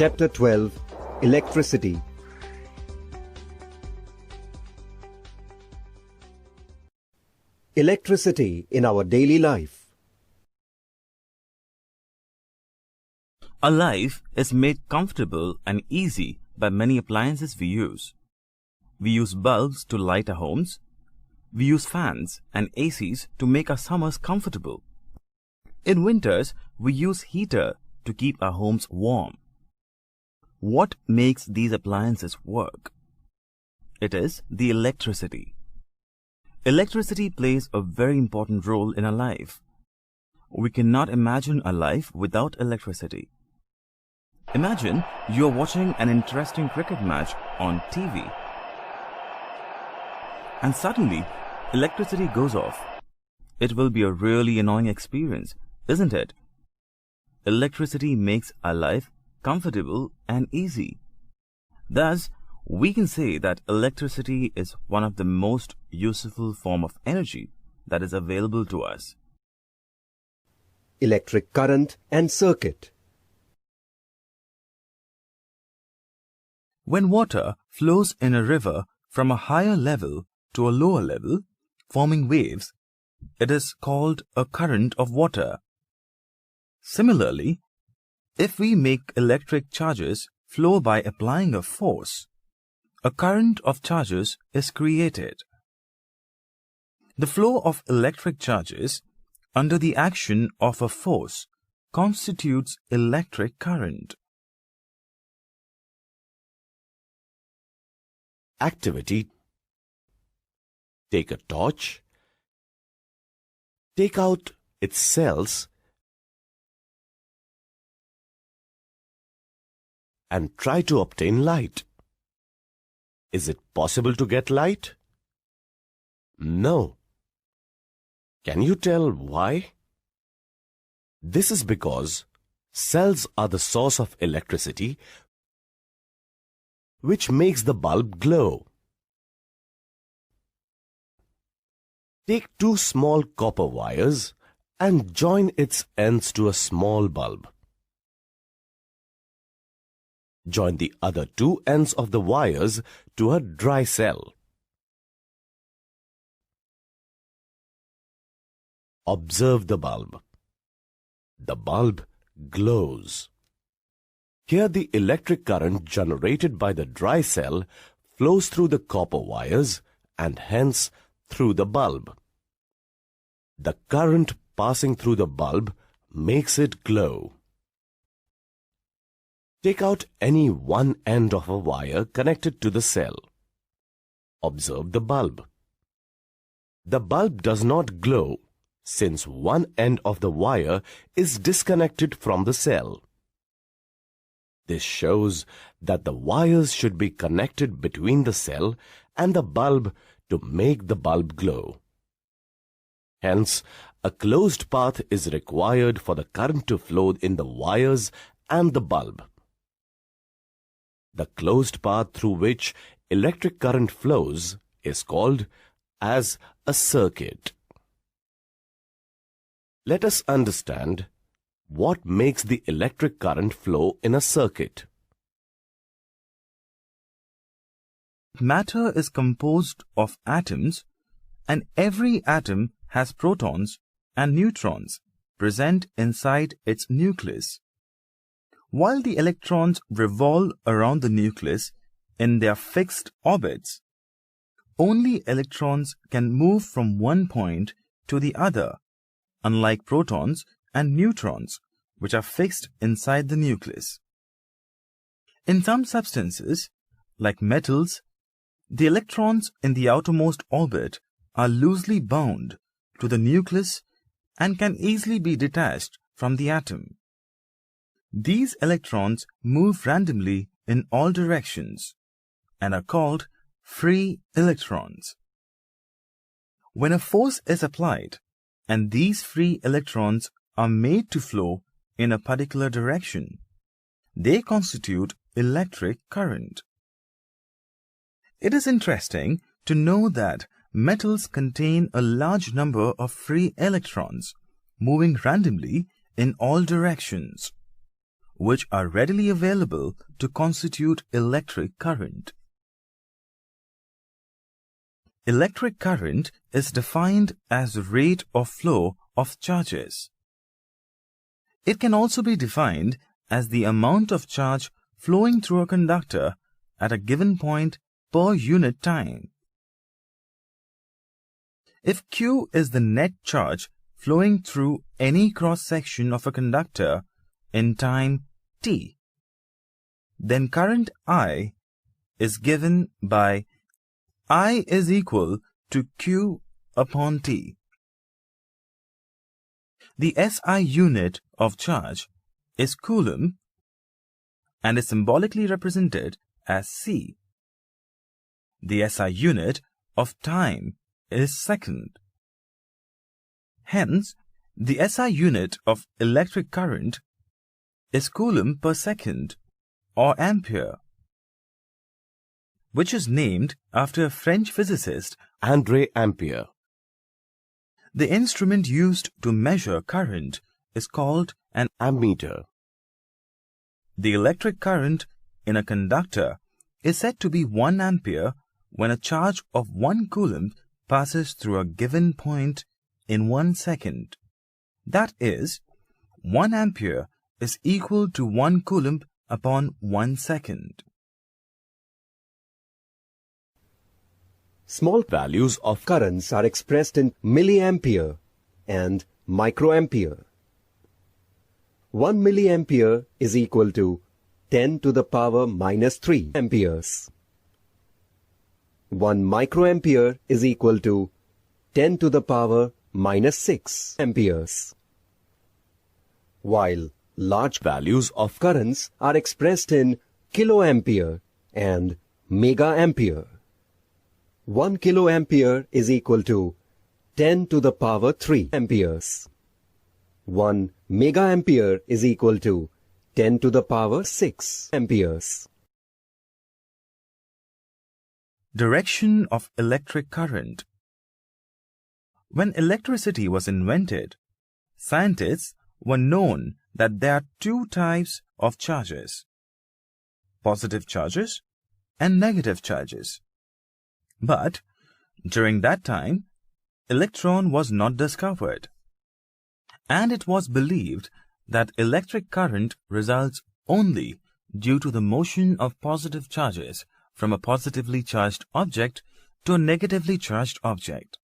Chapter 12 Electricity. Electricity in our daily life. Our life is made comfortable and easy by many appliances we use. We use bulbs to light our homes. We use fans and ACs to make our summers comfortable. In winters, we use heater to keep our homes warm. What makes these appliances work? It is the electricity. Electricity plays a very important role in our life. We cannot imagine a life without electricity. Imagine you are watching an interesting cricket match on TV, and suddenly electricity goes off. It will be a really annoying experience, isn't it? Electricity makes our life comfortable and easy. Thus, we can say that electricity is one of the most useful form of energy that is available to us. Electric current and circuit. When water flows in a river from a higher level to a lower level, forming waves, it is called a current of water. Similarly, if we make electric charges flow by applying a force, a current of charges is created. The flow of electric charges under the action of a force constitutes electric current. Activity. Take a torch, take out its cells and try to obtain light. Is it possible to get light? No. Can you tell why? This is because cells are the source of electricity which makes the bulb glow. Take two small copper wires and join its ends to a small bulb. Join the other two ends of the wires to a dry cell. Observe the bulb. The bulb glows. Here the electric current generated by the dry cell flows through the copper wires and hence through the bulb. The current passing through the bulb makes it glow. Take out any one end of a wire connected to the cell. Observe the bulb. The bulb does not glow since one end of the wire is disconnected from the cell. This shows that the wires should be connected between the cell and the bulb to make the bulb glow. Hence, a closed path is required for the current to flow in the wires and the bulb. The closed path through which electric current flows is called as a circuit. Let us understand what makes the electric current flow in a circuit. Matter is composed of atoms, and every atom has protons and neutrons present inside its nucleus. While the electrons revolve around the nucleus in their fixed orbits, only electrons can move from one point to the other, unlike protons and neutrons, which are fixed inside the nucleus. In some substances, like metals, the electrons in the outermost orbit are loosely bound to the nucleus and can easily be detached from the atom. These electrons move randomly in all directions and are called free electrons. When a force is applied and these free electrons are made to flow in a particular direction, they constitute electric current. It is interesting to know that metals contain a large number of free electrons moving randomly in all directions. which are readily available to constitute electric current. Electric current is defined as the rate of flow of charges. It can also be defined as the amount of charge flowing through a conductor at a given point per unit time. If Q is the net charge flowing through any cross-section of a conductor in time t, then current I is given by I is equal to Q upon T. The SI unit of charge is coulomb and is symbolically represented as C. The SI unit of time is second. Hence, the SI unit of electric current is coulomb per second or ampere, which is named after French physicist André Ampère. The instrument used to measure current is called an Ammeter. The electric current in a conductor is said to be 1 ampere when a charge of 1 coulomb passes through a given point in 1 second. That is, 1 ampere is equal to 1 coulomb upon 1 second. Small Values of currents are expressed in milliampere and microampere. 1 milliampere is equal to 10 to the power minus 3 amperes. 1 microampere is equal to 10 to the power minus 6 amperes. While large values of currents are expressed in kiloampere and megaampere. 1 kiloampere is equal to 10 to the power 3 amperes. 1 megaampere is equal to 10 to the power 6 amperes. Direction of electric current. When electricity was invented, scientists were known that there are 2 types of charges: positive charges and negative charges. But during that time, electron was not discovered, and it was believed that electric current results only due to the motion of positive charges from a positively charged object to a negatively charged object.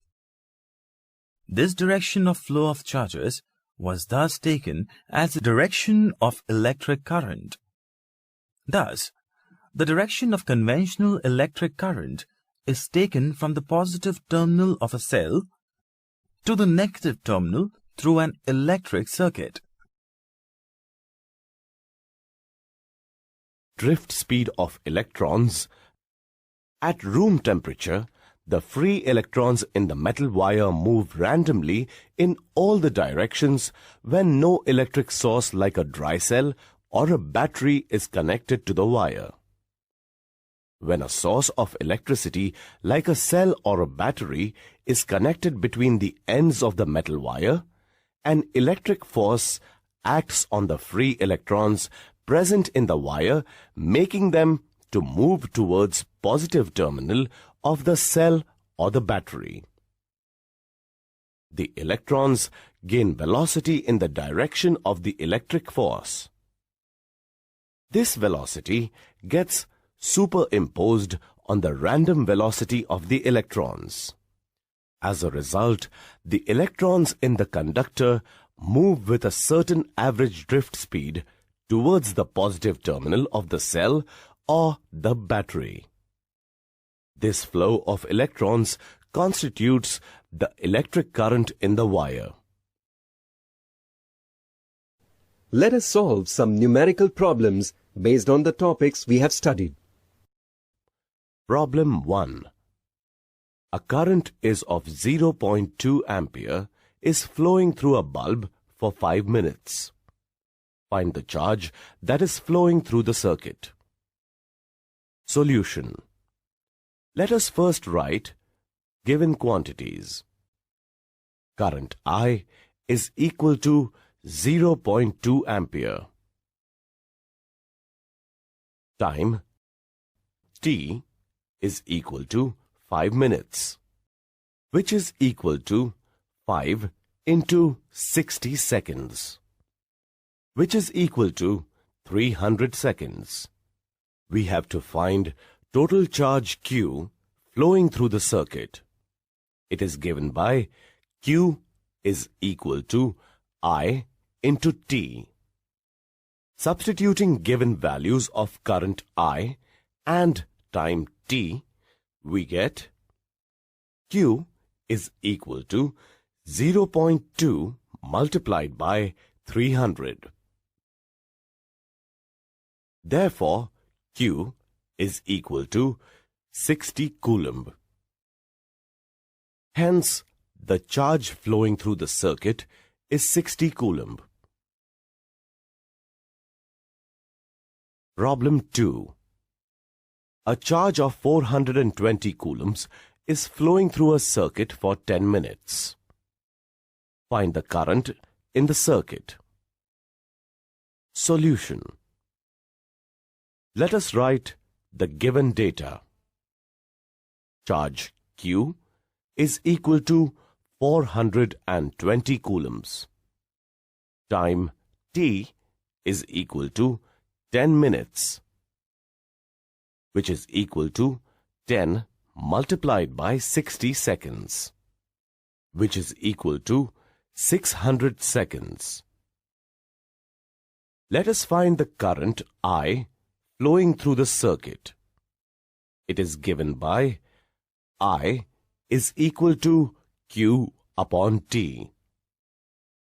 This direction of flow of charges was thus taken as the direction of electric current. Thus, the direction of conventional electric current is taken from the positive terminal of a cell to the negative terminal through an electric circuit. drift speed of electrons. At room temperature, the free electrons in the metal wire move randomly in all the directions when no electric source like a dry cell or a battery is connected to the wire. When a source of electricity like a cell or a battery is connected between the ends of the metal wire, an electric force acts on the free electrons present in the wire, making them to move towards positive terminal of the cell or the battery. The electrons gain velocity in the direction of the electric force. This velocity gets superimposed on the random velocity of the electrons. As a result, the electrons in the conductor move with a certain average drift speed towards the positive terminal of the cell or the battery. This flow of electrons constitutes the electric current in the wire. Let us solve some numerical problems based on the topics we have studied. Problem 1. A current is of 0.2 ampere is flowing through a bulb for 5 minutes. Find the charge that is flowing through the circuit. Solution. Let us first write given quantities. Current I is equal to 0.2 ampere. Time t is equal to 5 minutes, which is equal to 5 into 60 seconds, which is equal to 300 seconds. We have to find total charge Q flowing through the circuit. It is given by Q is equal to I into T. Substituting given values of current I and time T, we get Q is equal to 0.2 multiplied by 300. Therefore, Q is equal to 60 coulomb. Hence, the charge flowing through the circuit is 60 coulomb. Problem 2. A charge of 420 coulombs is flowing through a circuit for 10 minutes. Find the current in the circuit. Solution. Let us write the given data. Charge Q is equal to 420 coulombs. Time T is equal to 10 minutes, which is equal to 10 multiplied by 60 seconds, which is equal to 600 seconds. Let us find the current I flowing through the circuit. It is given by I is equal to Q upon T.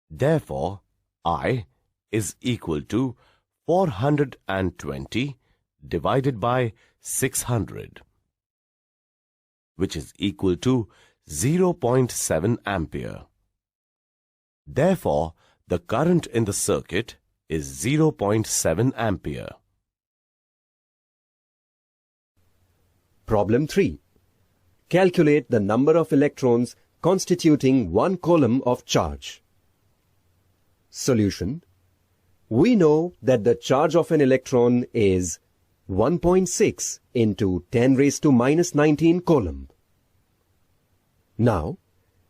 Therefore, I is equal to 420 divided by 600, which is equal to 0.7 ampere. Therefore, the current in the circuit is 0.7 ampere. Problem 3. Calculate the number of electrons constituting 1 coulomb of charge. Solution. We know that the charge of an electron is 1.6 into 10 raised to minus 19 coulomb. Now,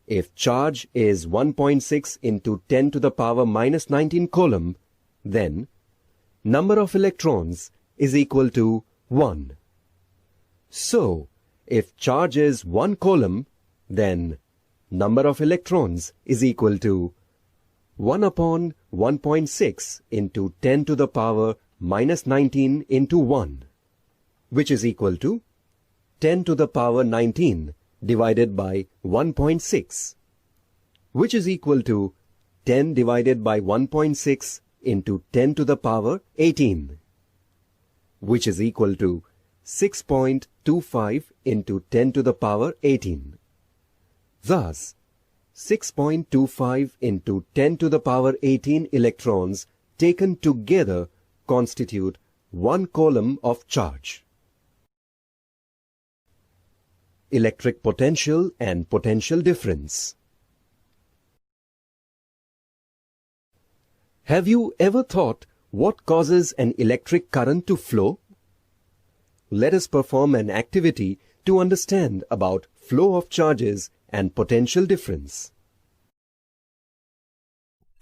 if charge is 1.6 into 10 to the power minus 19 coulomb, then number of electrons is equal to 1. So, if charge is 1 coulomb, then number of electrons is equal to 1 upon 1.6 into 10 to the power minus 19 into 1, which is equal to 10 to the power 19 divided by 1.6, which is equal to 10 divided by 1.6 into 10 to the power 18, which is equal to 6.25 into 10 to the power 18. Thus, 6.25 into 10 to the power 18 electrons taken together constitute 1 coulomb of charge. Electric potential and potential difference. Have you ever thought what causes an electric current to flow? Let us perform an activity to understand about flow of charges and potential difference.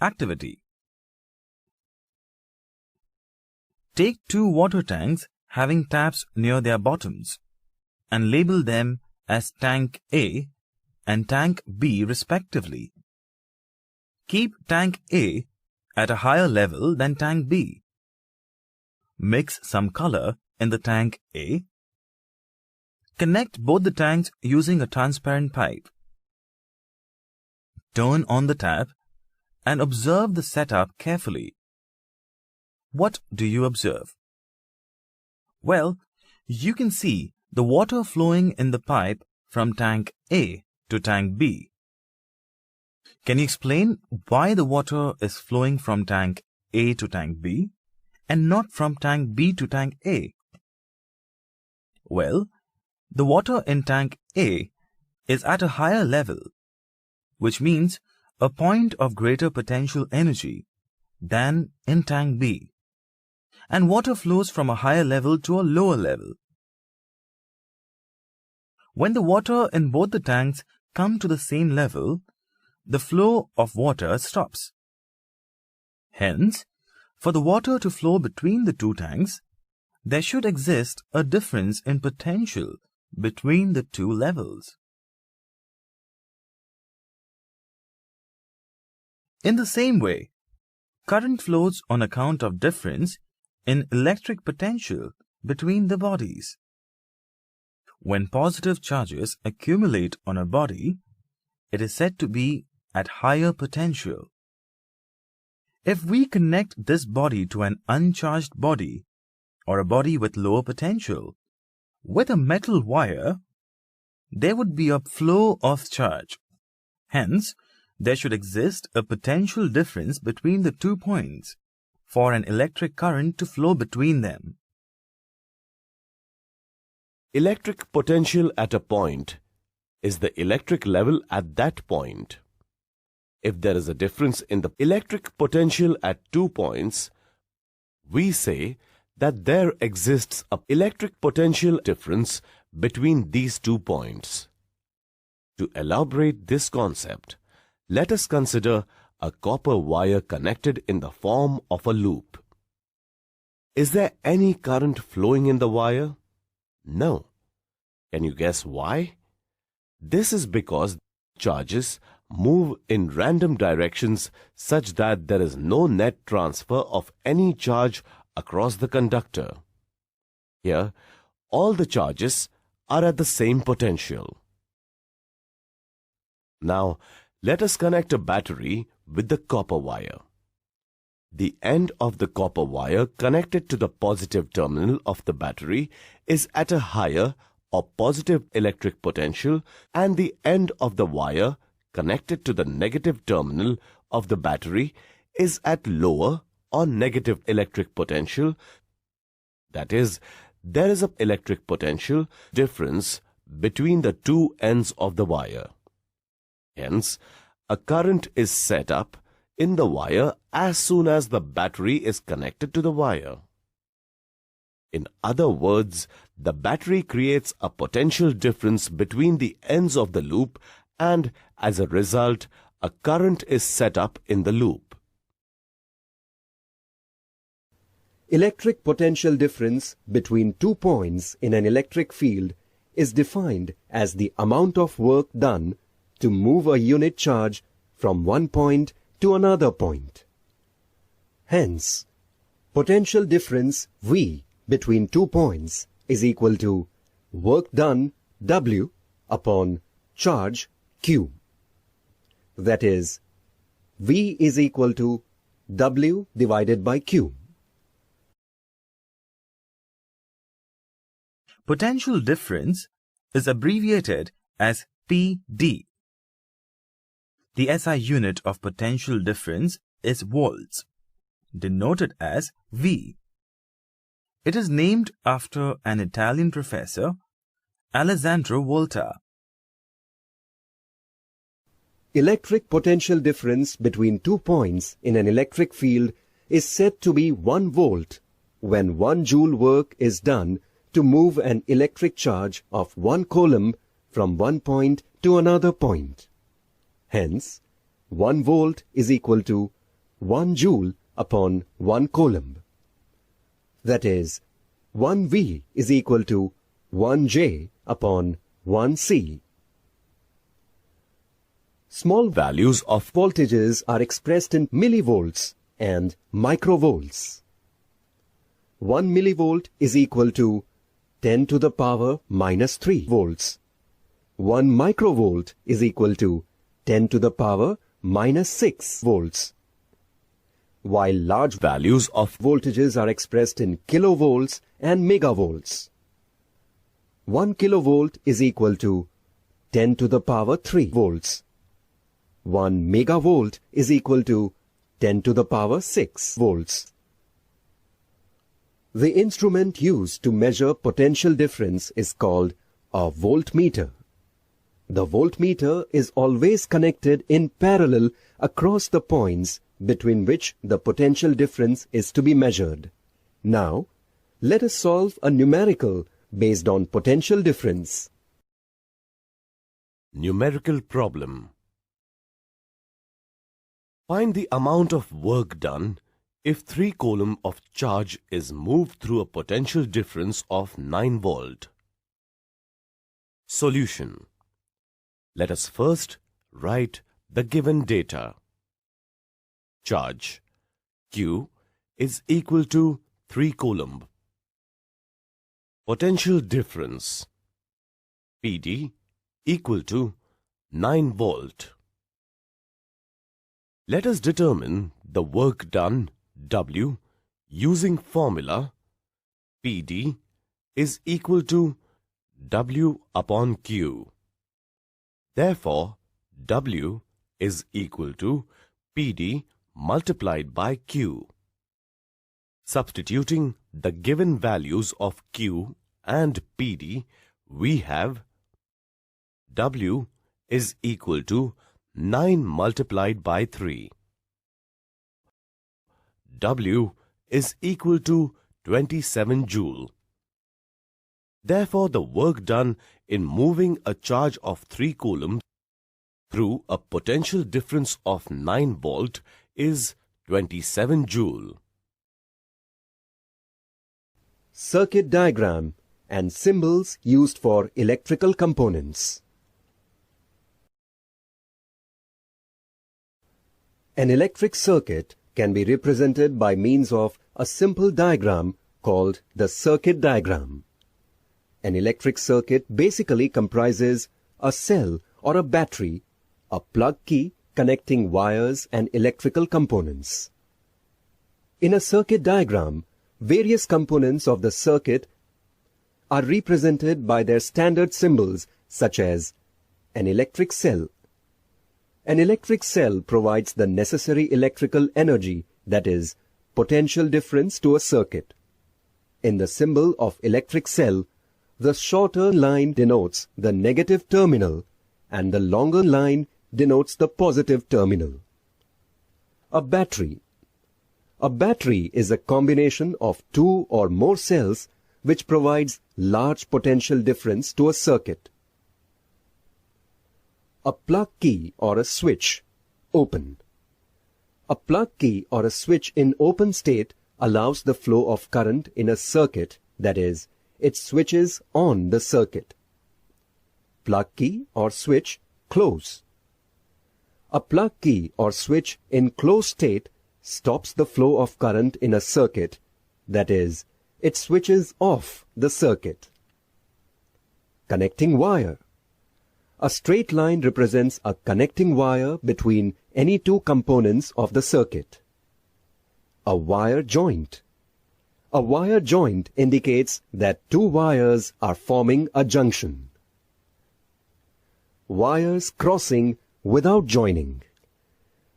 Activity. Take 2 water tanks having taps near their bottoms and label them as tank A and tank B respectively. Keep tank A at a higher level than tank B. Mix some color in the tank A. Connect both the tanks using a transparent pipe. Turn on the tap and observe the setup carefully. What do you observe? Well, you can see the water flowing in the pipe from tank A to tank B. Can you explain why the water is flowing from tank A to tank B and not from tank B to tank A? Well, the water in tank A is at a higher level, which means a point of greater potential energy than in tank B. and water flows from a higher level to a lower level. When the water in both the tanks come to the same level, the flow of water stops. Hence, for the water to flow between the two tanks, there should exist a difference in potential between the two levels. In the same way, current flows on account of difference in electric potential between the bodies. When positive charges accumulate on a body, it is said to be at higher potential. If we connect this body to an uncharged body or a body with lower potential with a metal wire, there would be a flow of charge. Hence, there should exist a potential difference between the 2 points for an electric current to flow between them. Electric potential at a point is the electric level at that point. If there is a difference in the electric potential at 2 points, we say that there exists an electric potential difference between these 2 points. To elaborate this concept, let us consider a copper wire connected in the form of a loop. Is there any current flowing in the wire? No. Can you guess why? This is because charges move in random directions such that there is no net transfer of any charge across the conductor. Here, all the charges are at the same potential. Now, let us connect a battery with the copper wire. The end of the copper wire connected to the positive terminal of the battery is at a higher or positive electric potential, and the end of the wire connected to the negative terminal of the battery is at lower or negative electric potential. That is, there is an electric potential difference between the two ends of the wire. Hence, a current is set up in the wire as soon as the battery is connected to the wire. In other words, the battery creates a potential difference between the ends of the loop, and as a result, a current is set up in the loop. Electric potential difference between 2 points in an electric field is defined as the amount of work done to move a unit charge from one point to another point. Hence, potential difference V between 2 points is equal to work done W upon charge Q. That is, V is equal to W divided by Q. Potential difference is abbreviated as PD. The SI unit of potential difference is volts, denoted as V. It is named after an Italian professor, Alessandro Volta. Electric potential difference between 2 points in an electric field is said to be 1 volt when 1 joule work is done to move an electric charge of 1 coulomb from one point to another point. Hence, 1 volt is equal to 1 joule upon 1 coulomb. That is, 1 V is equal to 1 J upon 1 C. Small values of voltages are expressed in millivolts and microvolts. 1 millivolt is equal to 10 to the power minus 3 volts. 1 microvolt is equal to 10 to the power minus 6 volts. While large values of voltages are expressed in kilovolts and megavolts. 1 kilovolt is equal to 10 to the power 3 volts. 1 megavolt is equal to 10 to the power 6 volts. The instrument used to measure potential difference is called a voltmeter. The voltmeter is always connected in parallel across the points between which the potential difference is to be measured, Now, let us solve a numerical based on potential difference. Numerical problem. Find the amount of work done if 3 coulomb of charge is moved through a potential difference of 9 volt. Solution. Let us first write the given data. Charge Q is equal to 3 coulomb. Potential difference PD equal to 9 volt. Let us determine the work done W using formula PD is equal to W upon Q. Therefore, W is equal to PD multiplied by Q. Substituting the given values of Q and PD, we have W is equal to 9 multiplied by 3. W is equal to 27 joule. Therefore, the work done in moving a charge of 3 coulombs through a potential difference of 9 volt is 27 joule. Circuit diagram and symbols used for electrical components. An electric circuit can be represented by means of a simple diagram called the circuit diagram. An electric circuit basically comprises a cell or a battery, a plug key connecting wires and electrical components. In a circuit diagram, various components of the circuit are represented by their standard symbols such as an electric cell. An electric cell provides the necessary electrical energy, that is, potential difference to a circuit. In the symbol of electric cell, the shorter line denotes the negative terminal and the longer line denotes the positive terminal. A battery. A battery is a combination of 2 or more cells which provides large potential difference to a circuit. A plug key or a switch, open. A plug key or a switch in open state allows the flow of current in a circuit, that is, it switches on the circuit. Plug key or switch, close. A plug key or switch in closed state stops the flow of current in a circuit, that is, it switches off the circuit. Connecting wire. A straight line represents a connecting wire between any 2 components of the circuit. A wire joint. A wire joint indicates that 2 wires are forming a junction. Wires crossing without joining.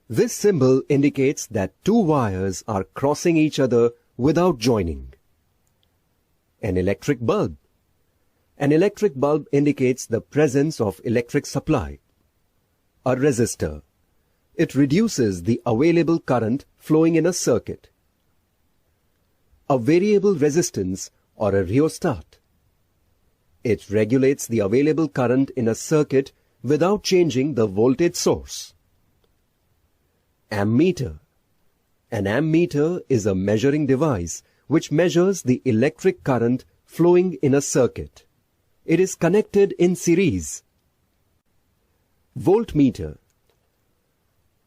This symbol indicates that 2 wires are crossing each other without joining. An electric bulb. An electric bulb indicates the presence of electric supply. A resistor. It reduces the available current flowing in a circuit. A variable resistance or a rheostat. It regulates the available current in a circuit without changing the voltage source. Ammeter. An ammeter is a measuring device which measures the electric current flowing in a circuit. It is connected in series. Voltmeter.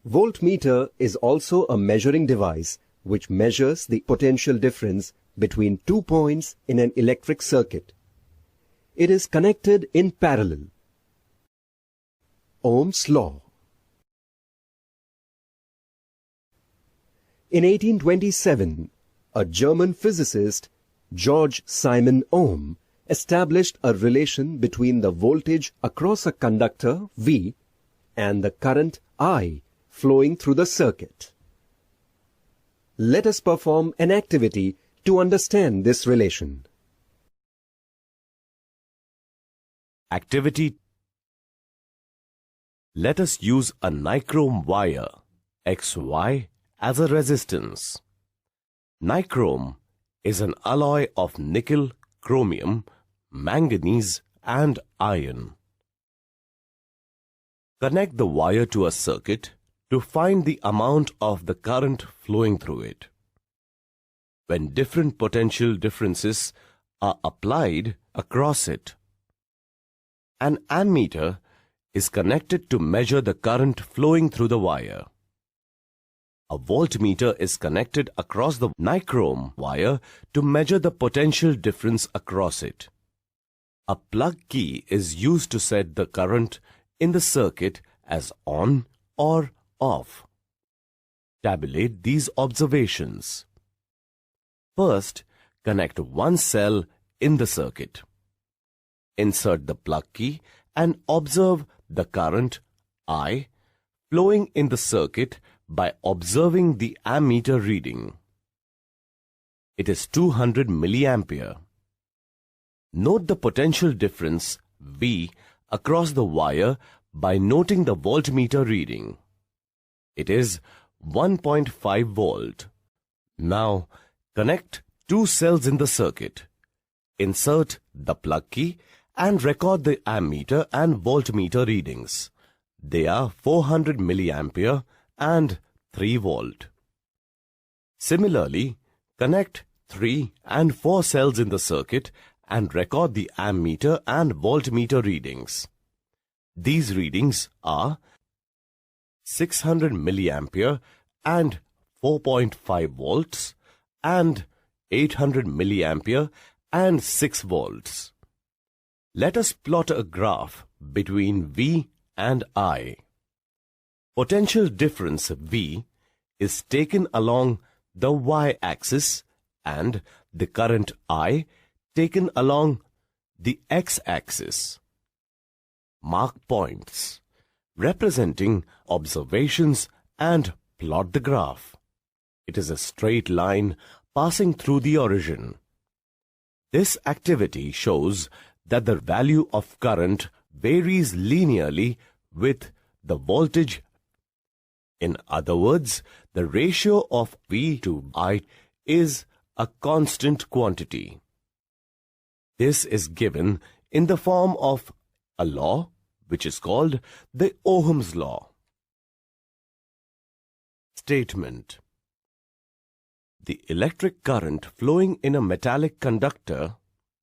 Voltmeter is also a measuring device which measures the potential difference between 2 points in an electric circuit. It is connected in parallel. Ohm's law. In 1827, a German physicist, George Simon Ohm, established a relation between the voltage across a conductor V and the current I flowing through the circuit. Let us perform an activity to understand this relation. Activity. Let us use a nichrome wire XY as a resistance. Nichrome is an alloy of nickel, chromium, manganese, and iron. Connect the wire to a circuit to find the amount of the current flowing through it. When different potential differences are applied across it, an ammeter is connected to measure the current flowing through the wire. A voltmeter is connected across the nichrome wire to measure the potential difference across it. A plug key is used to set the current in the circuit as on or off. Tabulate these observations. First, connect one cell in the circuit. Insert the plug key and observe the current I flowing in the circuit by observing the ammeter reading. It is 200 milliampere. Note the potential difference V across the wire by noting the voltmeter reading. It is 1.5 volt. Now, connect two cells in the circuit. Insert the plug key and record the ammeter and voltmeter readings. They are 400 milliampere and 3 volt. Similarly, connect 3 and 4 cells in the circuit and record the ammeter and voltmeter readings. These readings are 600 milliampere and 4.5 volts and 800 milliampere and 6 volts. Let us plot a graph between V and I. Potential difference V is taken along the y-axis and the current I taken along the x-axis. Mark points representing observations and plot the graph. It is a straight line passing through the origin. This activity shows that the value of current varies linearly with the voltage. In other words, the ratio of V to I is a constant quantity. This is given in the form of a law which is called the Ohm's law. Statement: the electric current flowing in a metallic conductor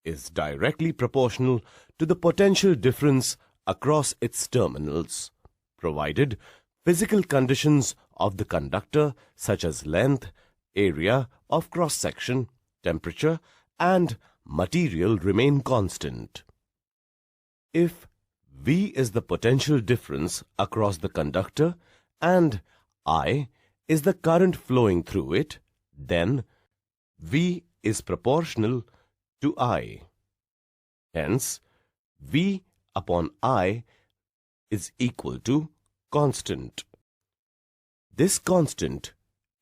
is directly proportional to the potential difference across its terminals, provided physical conditions of the conductor such as length, area of cross-section, temperature, and material remain constant. If V is the potential difference across the conductor and I is the current flowing through it, then V is proportional to I. Hence, V upon I is equal to constant. This constant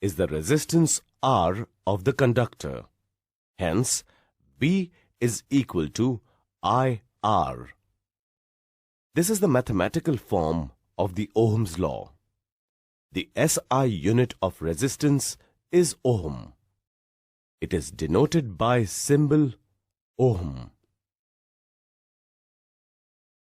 is the resistance R of the conductor. Hence, V is equal to IR. This is the mathematical form of the Ohm's law. The SI unit of resistance is ohm. It is denoted by symbol ohm.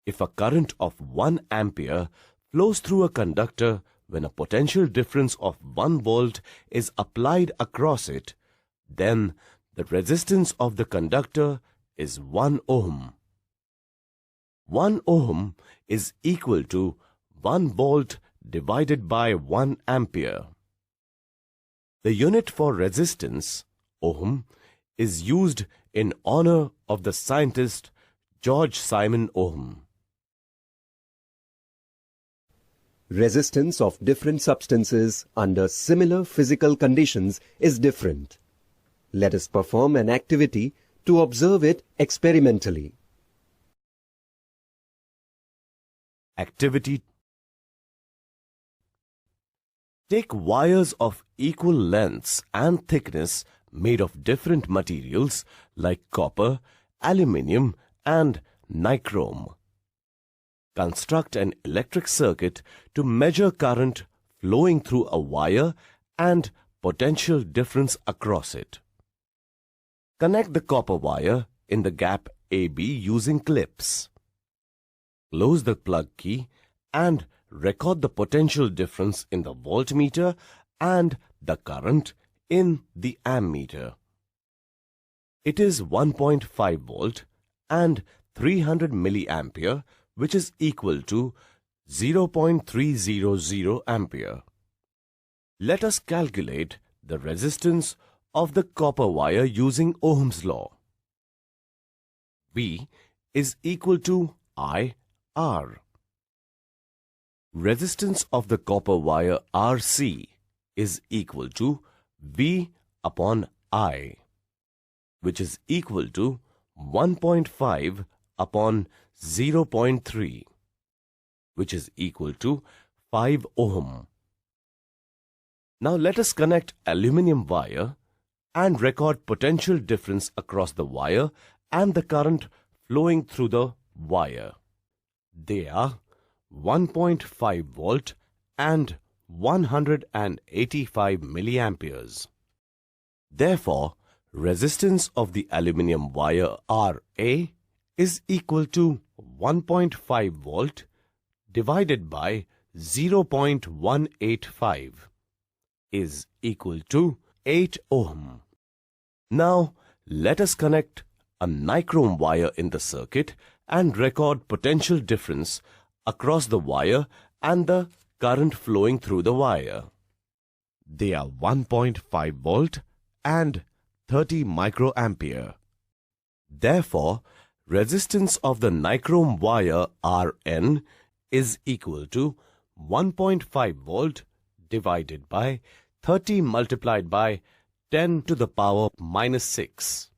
If a current of 1 ampere flows through a conductor when a potential difference of 1 volt is applied across it, then the resistance of the conductor is 1 ohm. 1 ohm is equal to 1 volt divided by 1 ampere. The unit for resistance, ohm, is used in honor of the scientist George Simon Ohm. Resistance of different substances under similar physical conditions is different. Let us perform an activity to observe it experimentally. Activity: take wires of equal lengths and thickness made of different materials like copper, aluminium, and nichrome. Construct an electric circuit to measure current flowing through a wire and potential difference across it. Connect the copper wire in the gap AB using clips. Close the plug key and record the potential difference in the voltmeter and the current in the ammeter. It is 1.5 volt and 300 milliampere, which is equal to 0.300 ampere. Let us calculate the resistance of the copper wire using Ohm's law. V is equal to IR. Resistance of the copper wire RC is equal to V upon I, which is equal to 1.5 upon 0.3, which is equal to 5 ohm. Now let us connect aluminium wire and record potential difference across the wire and the current flowing through the wire. They are 1.5 volt and 185 milliamperes. Therefore, resistance of the aluminium wire RA is equal to 1.5 volt divided by 0.185 is equal to 8 ohm. Now, let us connect a nichrome wire in the circuit and record potential difference across the wire and the current flowing through the wire. They are 1.5 volt and 30 microampere. Therefore, resistance of the nichrome wire Rn is equal to 1.5 volt divided by 30 multiplied by 10 to the power minus 6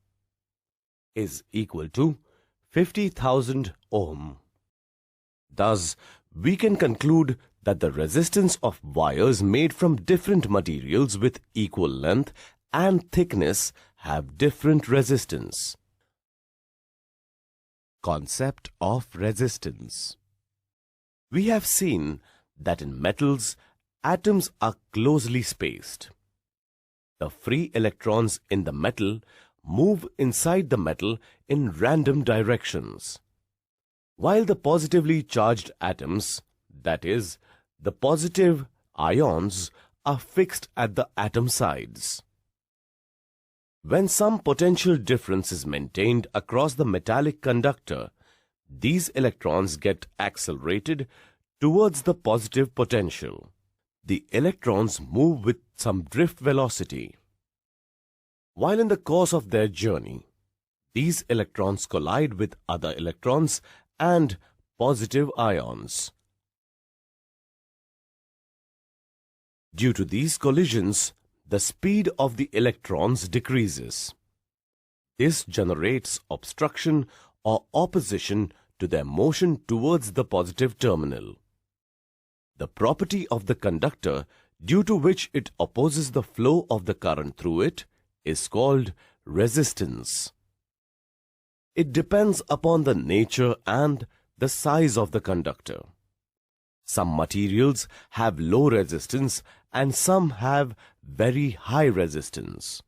is equal to 50,000 ohm. Thus, we can conclude that the resistance of wires made from different materials with equal length and thickness have different resistance. Concept of resistance. We have seen that in metals, atoms are closely spaced. The free electrons in the metal move inside the metal in random directions, while the positively charged atoms, that is, the positive ions, are fixed at the atom sides. When some potential difference is maintained across the metallic conductor, these electrons get accelerated towards the positive potential. The electrons move with some drift velocity. While in the course of their journey, these electrons collide with other electrons and positive ions. Due to these collisions, the speed of the electrons decreases. This generates obstruction or opposition to their motion towards the positive terminal. The property of the conductor, due to which it opposes the flow of the current through it, is called resistance. It depends upon the nature and the size of the conductor. Some materials have low resistance and some have very high resistance.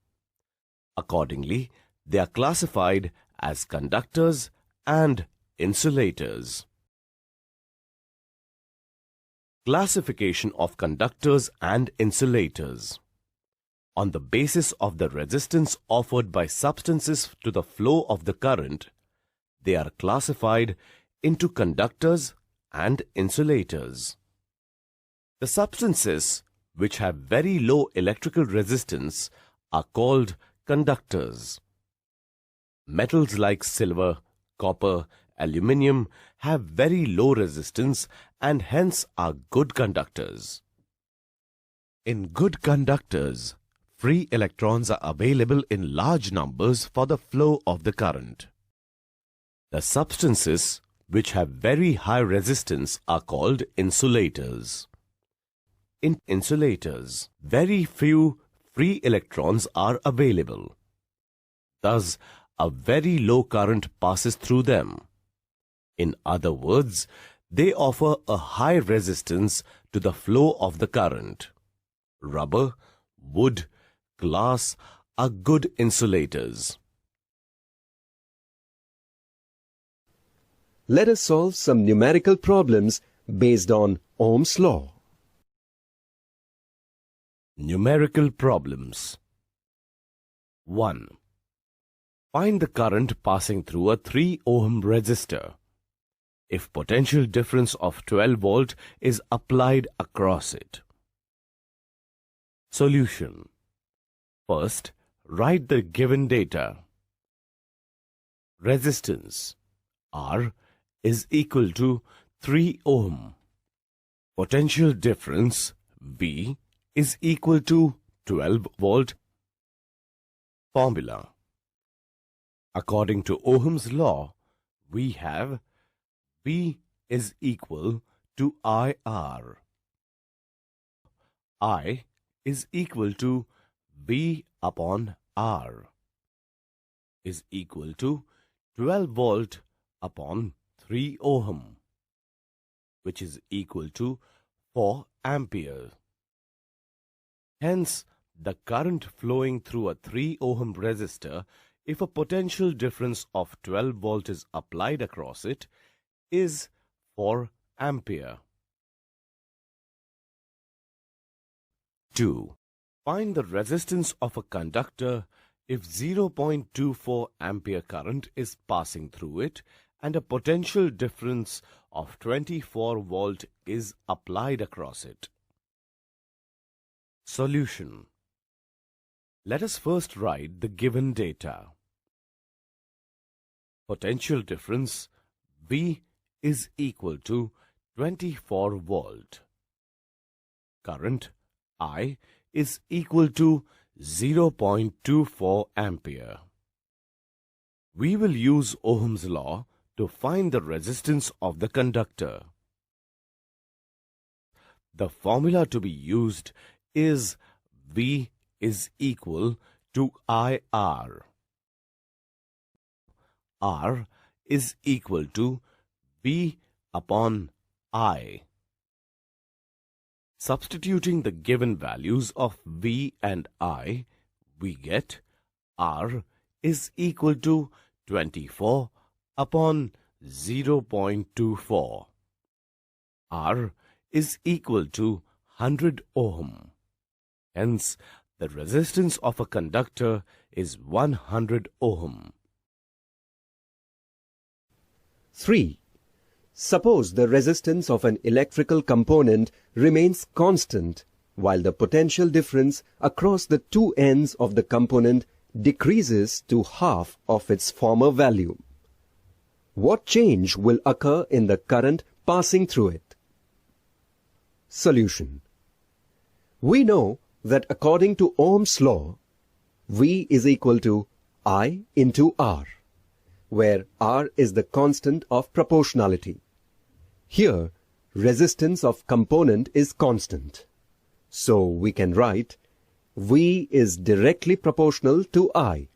Accordingly, they are classified as conductors and insulators. Classification of conductors and insulators. On the basis of the resistance offered by substances to the flow of the current, they are classified into conductors and insulators. The substances which have very low electrical resistance are called conductors. Metals like silver, copper, aluminium have very low resistance and hence are good conductors. In good conductors, free electrons are available in large numbers for the flow of the current. The substances which have very high resistance are called insulators. In insulators, very few free electrons are available. Thus, a very low current passes through them. In other words, they offer a high resistance to the flow of the current. Rubber, wood, glass are good insulators. Let us solve some numerical problems based on Ohm's law. Numerical problems. 1. Find the current passing through a 3 ohm resistor if potential difference of 12 volt is applied across it. Solution. First, write the given data. Resistance R is equal to 3 ohm. Potential difference V is equal to 12 volt. Formula. According to Ohm's law, we have V is equal to IR. I is equal to V upon R is equal to 12 volt upon 3 ohm, which is equal to 4 ampere. Hence, the current flowing through a 3 ohm resistor, if a potential difference of 12 volt is applied across it, is 4 ampere. 2. Find the resistance of a conductor if 0.24 ampere current is passing through it and a potential difference of 24 volt is applied across it. Solution. Let us first write the given data. Potential difference V is equal to 24 volt. Current I is equal to 0.24 ampere. We will use Ohm's law to find the resistance of the conductor. The formula to be used is V is equal to IR. R is equal to V upon I. Substituting the given values of V and I, we get R is equal to 24 upon 0.24. R is equal to 100 ohm. Hence, the resistance of a conductor is 100 ohm. 3. Suppose the resistance of an electrical component remains constant while the potential difference across the two ends of the component decreases to half of its former value. What change will occur in the current passing through it? Solution. We know that according to Ohm's law, V is equal to I into R, where R is the constant of proportionality. Here, resistance of component is constant. So we can write V is directly proportional to I.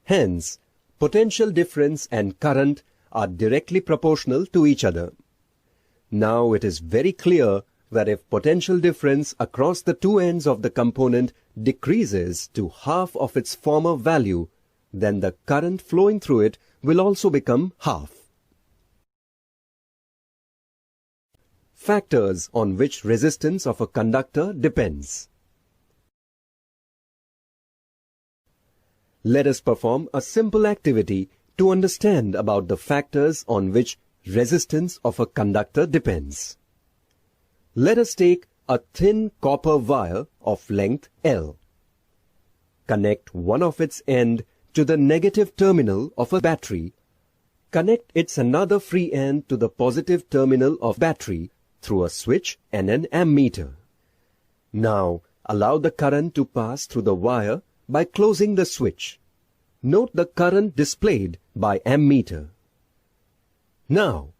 Hence, potential difference and current are directly proportional to each other. Now it is very clear that if potential difference across the two ends of the component decreases to half of its former value, then the current flowing through it will also become half. Factors on which resistance of a conductor depends. Let us perform a simple activity to understand about the factors on which resistance of a conductor depends. Let us take a thin copper wire of length L. Connect one of its end to the negative terminal of a battery. Connect its another free end to the positive terminal of battery through a switch and an ammeter. Now, allow the current to pass through the wire by closing the switch. Note the current displayed by ammeter. Now,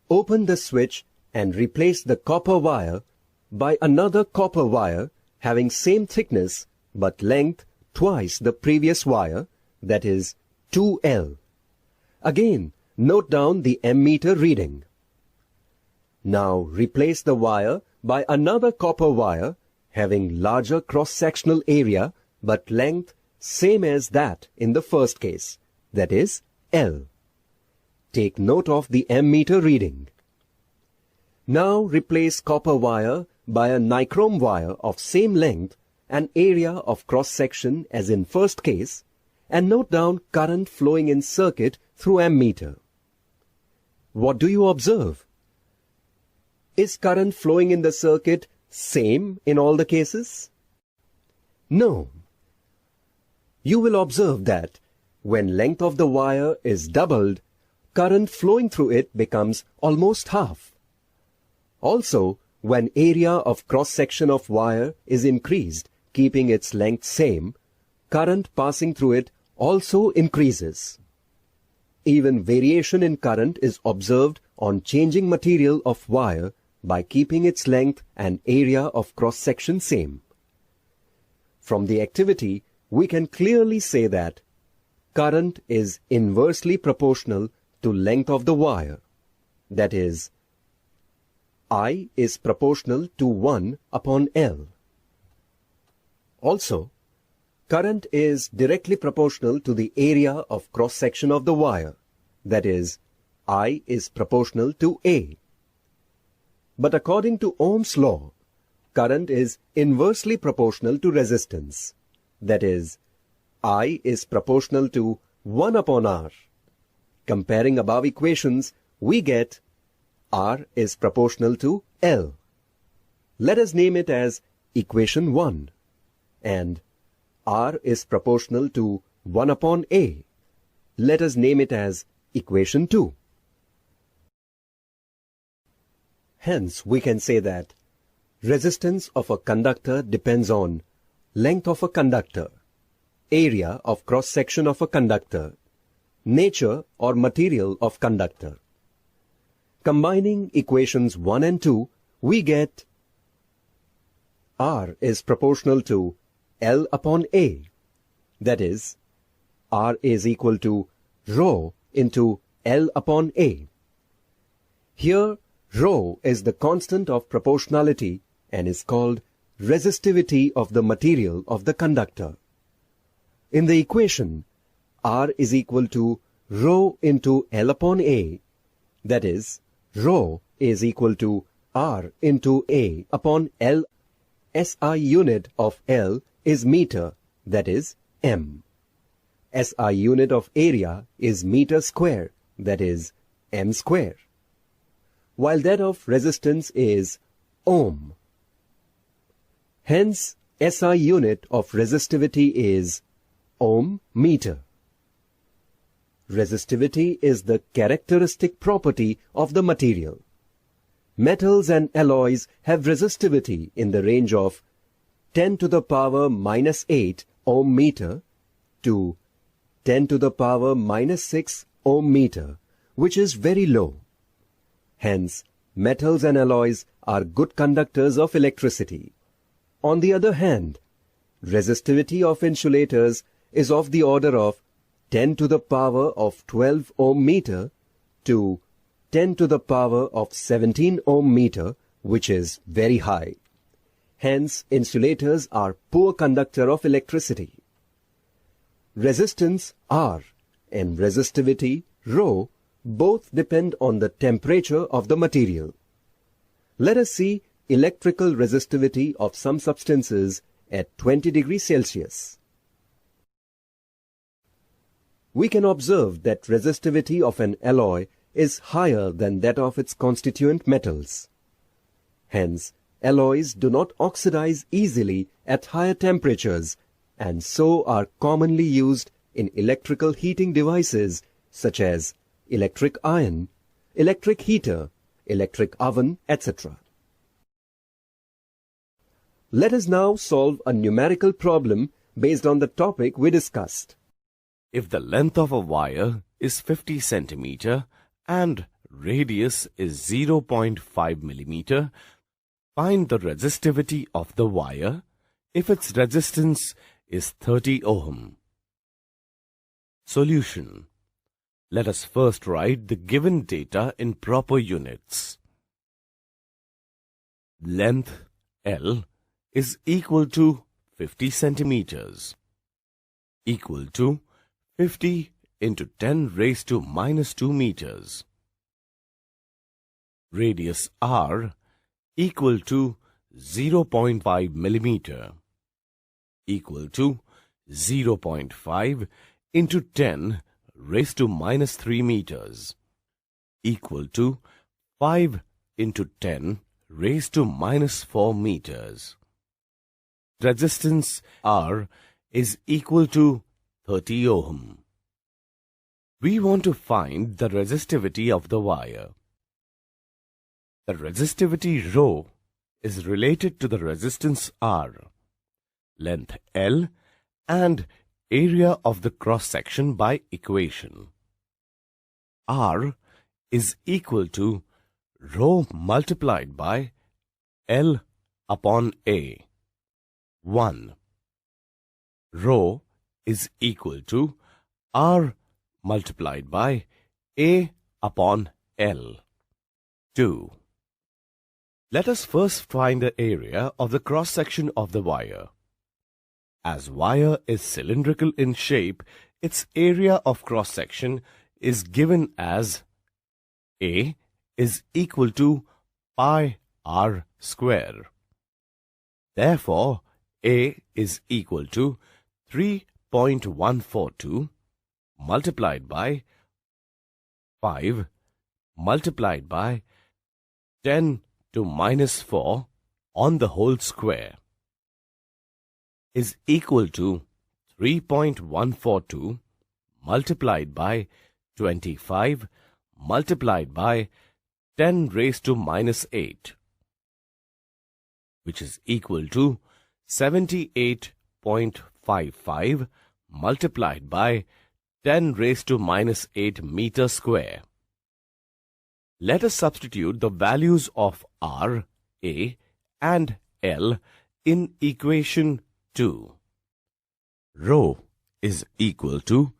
open the switch and replace the copper wire by another copper wire having same thickness but length twice the previous wire, that is 2L. Again, note down the ammeter reading. Now replace the wire by another copper wire having larger cross-sectional area but length same as that in the first case, that is L. Take note of the ammeter reading. Now replace copper wire by a nichrome wire of same length and area of cross-section as in first case, and note down current flowing in circuit through ammeter. What do you observe? Is current flowing in the circuit same in all the cases? No. You will observe that when length of the wire is doubled, current flowing through it becomes almost half. Also, when area of cross-section of wire is increased, keeping its length same, current passing through it also increases. Even variation in current is observed on changing material of wire by keeping its length and area of cross-section same. From the activity, we can clearly say that current is inversely proportional to length of the wire. That is, I is proportional to 1 upon L. Also, current is directly proportional to the area of cross-section of the wire. That is, I is proportional to A. But according to Ohm's law, current is inversely proportional to resistance. That is, I is proportional to 1 upon R. Comparing above equations, we get R is proportional to L. Let us name it as equation 1. And R is proportional to 1 upon A. Let us name it as equation 2. Hence, we can say that resistance of a conductor depends on length of a conductor, area of cross-section of a conductor, nature or material of conductor. Combining equations 1 and 2, we get R is proportional to L upon A. That is, R is equal to rho into L upon A. Here, rho is the constant of proportionality and is called resistivity of the material of the conductor. In the equation, R is equal to rho into L upon A. That is, rho is equal to R into A upon L. SI unit of L is meter, that is M. SI unit of area is meter square, that is M square. While that of resistance is ohm. Hence, SI unit of resistivity is ohm meter. Resistivity is the characteristic property of the material. Metals and alloys have resistivity in the range of 10 to the power minus 8 ohm meter to 10 to the power minus 6 ohm meter, which is very low. Hence, metals and alloys are good conductors of electricity. On the other hand, resistivity of insulators is of the order of 10 to the power of 12 ohm meter to 10 to the power of 17 ohm meter, which is very high. Hence, insulators are poor conductor of electricity. Resistance R and resistivity rho both depend on the temperature of the material. Let us see electrical resistivity of some substances at 20 degrees Celsius. We can observe that resistivity of an alloy is higher than that of its constituent metals. Hence, alloys do not oxidize easily at higher temperatures and so are commonly used in electrical heating devices such as electric iron, electric heater, electric oven, etc. Let us now solve a numerical problem based on the topic we discussed. If the length of a wire is 50 centimeter and radius is 0.5 millimeter, find the resistivity of the wire if its resistance is 30 ohm. Solution. Let us first write the given data in proper units. Length L is equal to 50 centimeters, equal to 50 into 10 raised to minus 2 meters. Radius r equal to 0.5 millimeter equal to 0.5 into 10 raised to minus 3 meters equal to 5 into 10 raised to minus 4 meters. Resistance R is equal to 30 ohm. We want to find the resistivity of the wire. The resistivity ρ is related to the resistance R, length L, and area of the cross-section by equation. R is equal to ρ multiplied by L upon A. 1. Ρ is equal to R multiplied by A upon L. 2. Let us first find the area of the cross-section of the wire. As wire is cylindrical in shape, its area of cross-section is given as A is equal to pi r square. Therefore, A is equal to 3.142 multiplied by 5 multiplied by 10 to minus 4 on the whole square is equal to 3.142 multiplied by 25 multiplied by 10 raised to minus 8, which is equal to 78.55 multiplied by 10 raised to minus 8 meter square. Let us substitute the values of R, A, and L in equation 2. Ρ is equal to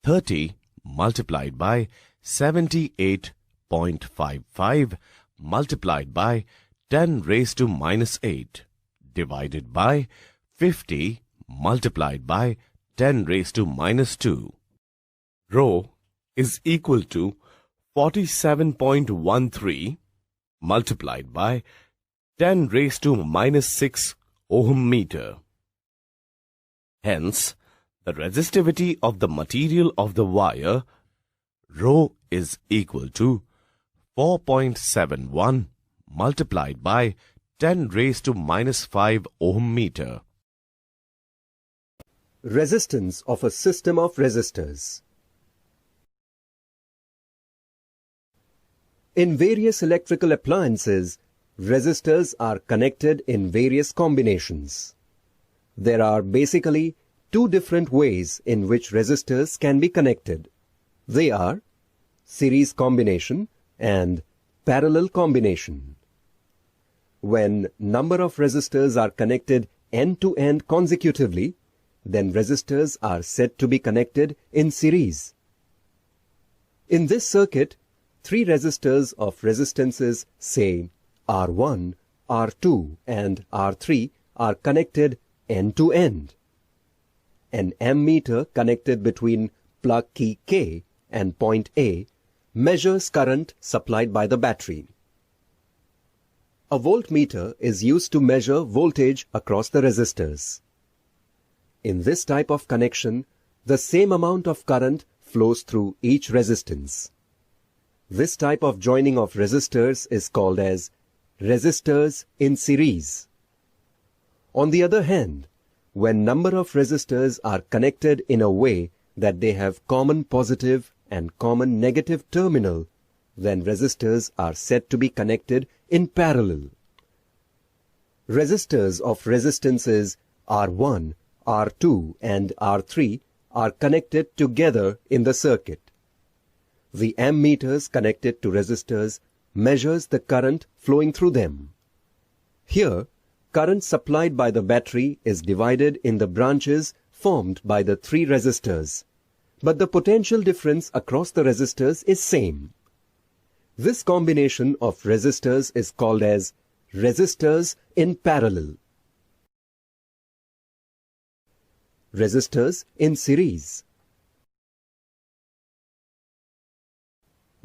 30 multiplied by 78.55 multiplied by 10 raised to minus 8 divided by 50 multiplied by 10 raised to minus 2. Ρ is equal to 47.13 multiplied by 10 raised to minus 6 ohm meter. Hence, the resistivity of the material of the wire Ρ is equal to 4.71 multiplied by 10 raised to minus 5 ohm meter. Resistance of a system of resistors. In various electrical appliances, resistors are connected in various combinations. There are basically two different ways in which resistors can be connected. They are series combination and parallel combination. When number of resistors are connected end-to-end consecutively, then resistors are said to be connected in series. In this circuit, three resistors of resistances, say R1, R2 and R3, are connected end-to-end. An ammeter connected between plug key K and point A measures current supplied by the battery. A voltmeter is used to measure voltage across the resistors. In this type of connection, the same amount of current flows through each resistance. This type of joining of resistors is called as resistors in series. On the other hand, when number of resistors are connected in a way that they have common positive and common negative terminal, then resistors are said to be connected in parallel. Resistors of resistances R1, R2 and R3 are connected together in the circuit. The ammeters connected to resistors measures the current flowing through them. Here, current supplied by the battery is divided in the branches formed by the three resistors, but the potential difference across the resistors is same. This combination of resistors is called as resistors in parallel. Resistors in series.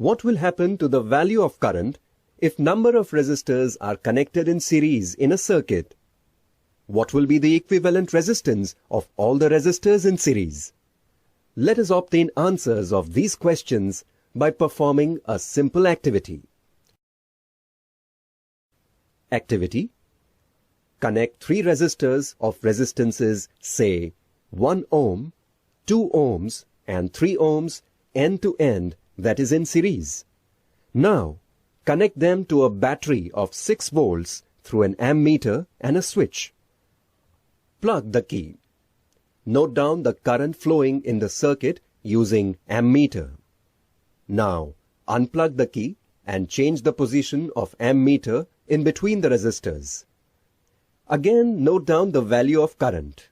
What will happen to the value of current if number of resistors are connected in series in a circuit? What will be the equivalent resistance of all the resistors in series? Let us obtain answers of these questions by performing a simple activity. Activity: connect 3 resistors of resistances, say 1 ohm, 2 ohms and 3 ohms end to end, that is in series. Now, connect them to a battery of 6 volts through an ammeter and a switch. Plug the key. Note down the current flowing in the circuit using ammeter. Now, unplug the key and change the position of ammeter in between the resistors. Again, note down the value of current.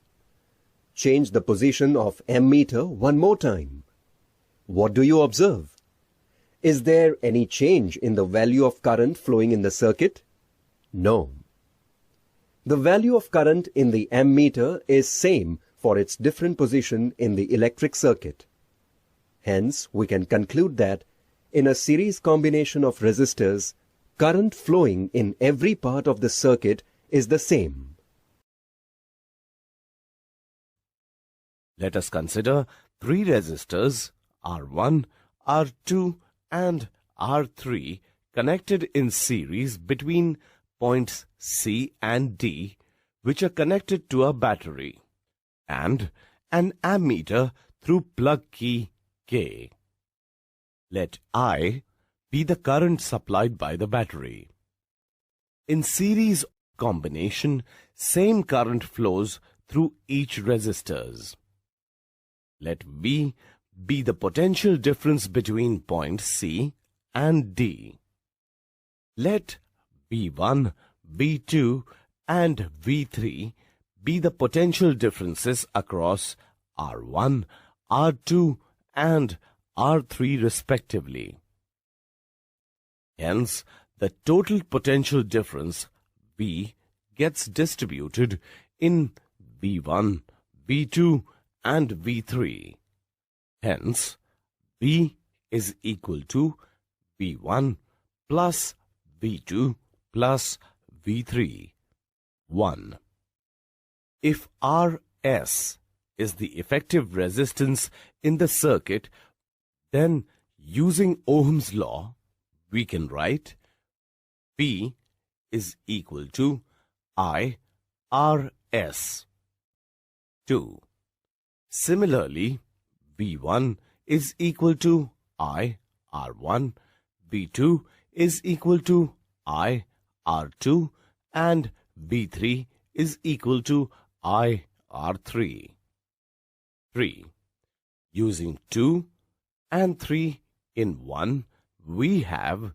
Change the position of ammeter one more time. What do you observe? Is there any change in the value of current flowing in the circuit? No. The value of current in the ammeter is same for its different position in the electric circuit. Hence, we can conclude that in a series combination of resistors, current flowing in every part of the circuit is the same. Let us consider 3 resistors R1, R2 and R3 connected in series between points C and D, which are connected to a battery, and an ammeter through plug key K. Let I be the current supplied by the battery. In series combination, same current flows through each resistors. Let V be the potential difference between points C and D. Let V1, V2 and V3 be the potential differences across R1, R2 and R3 respectively. Hence, the total potential difference V gets distributed in V1, V2 and V3. Hence, V is equal to V1 plus V2 plus V3. 1. If Rs is the effective resistance in the circuit, then using Ohm's law, we can write V is equal to I Rs. 2. Similarly, V1 is equal to I R1, V2 is equal to I R2 and V3 is equal to I R3. 3. Using 2 and 3 in 1, we have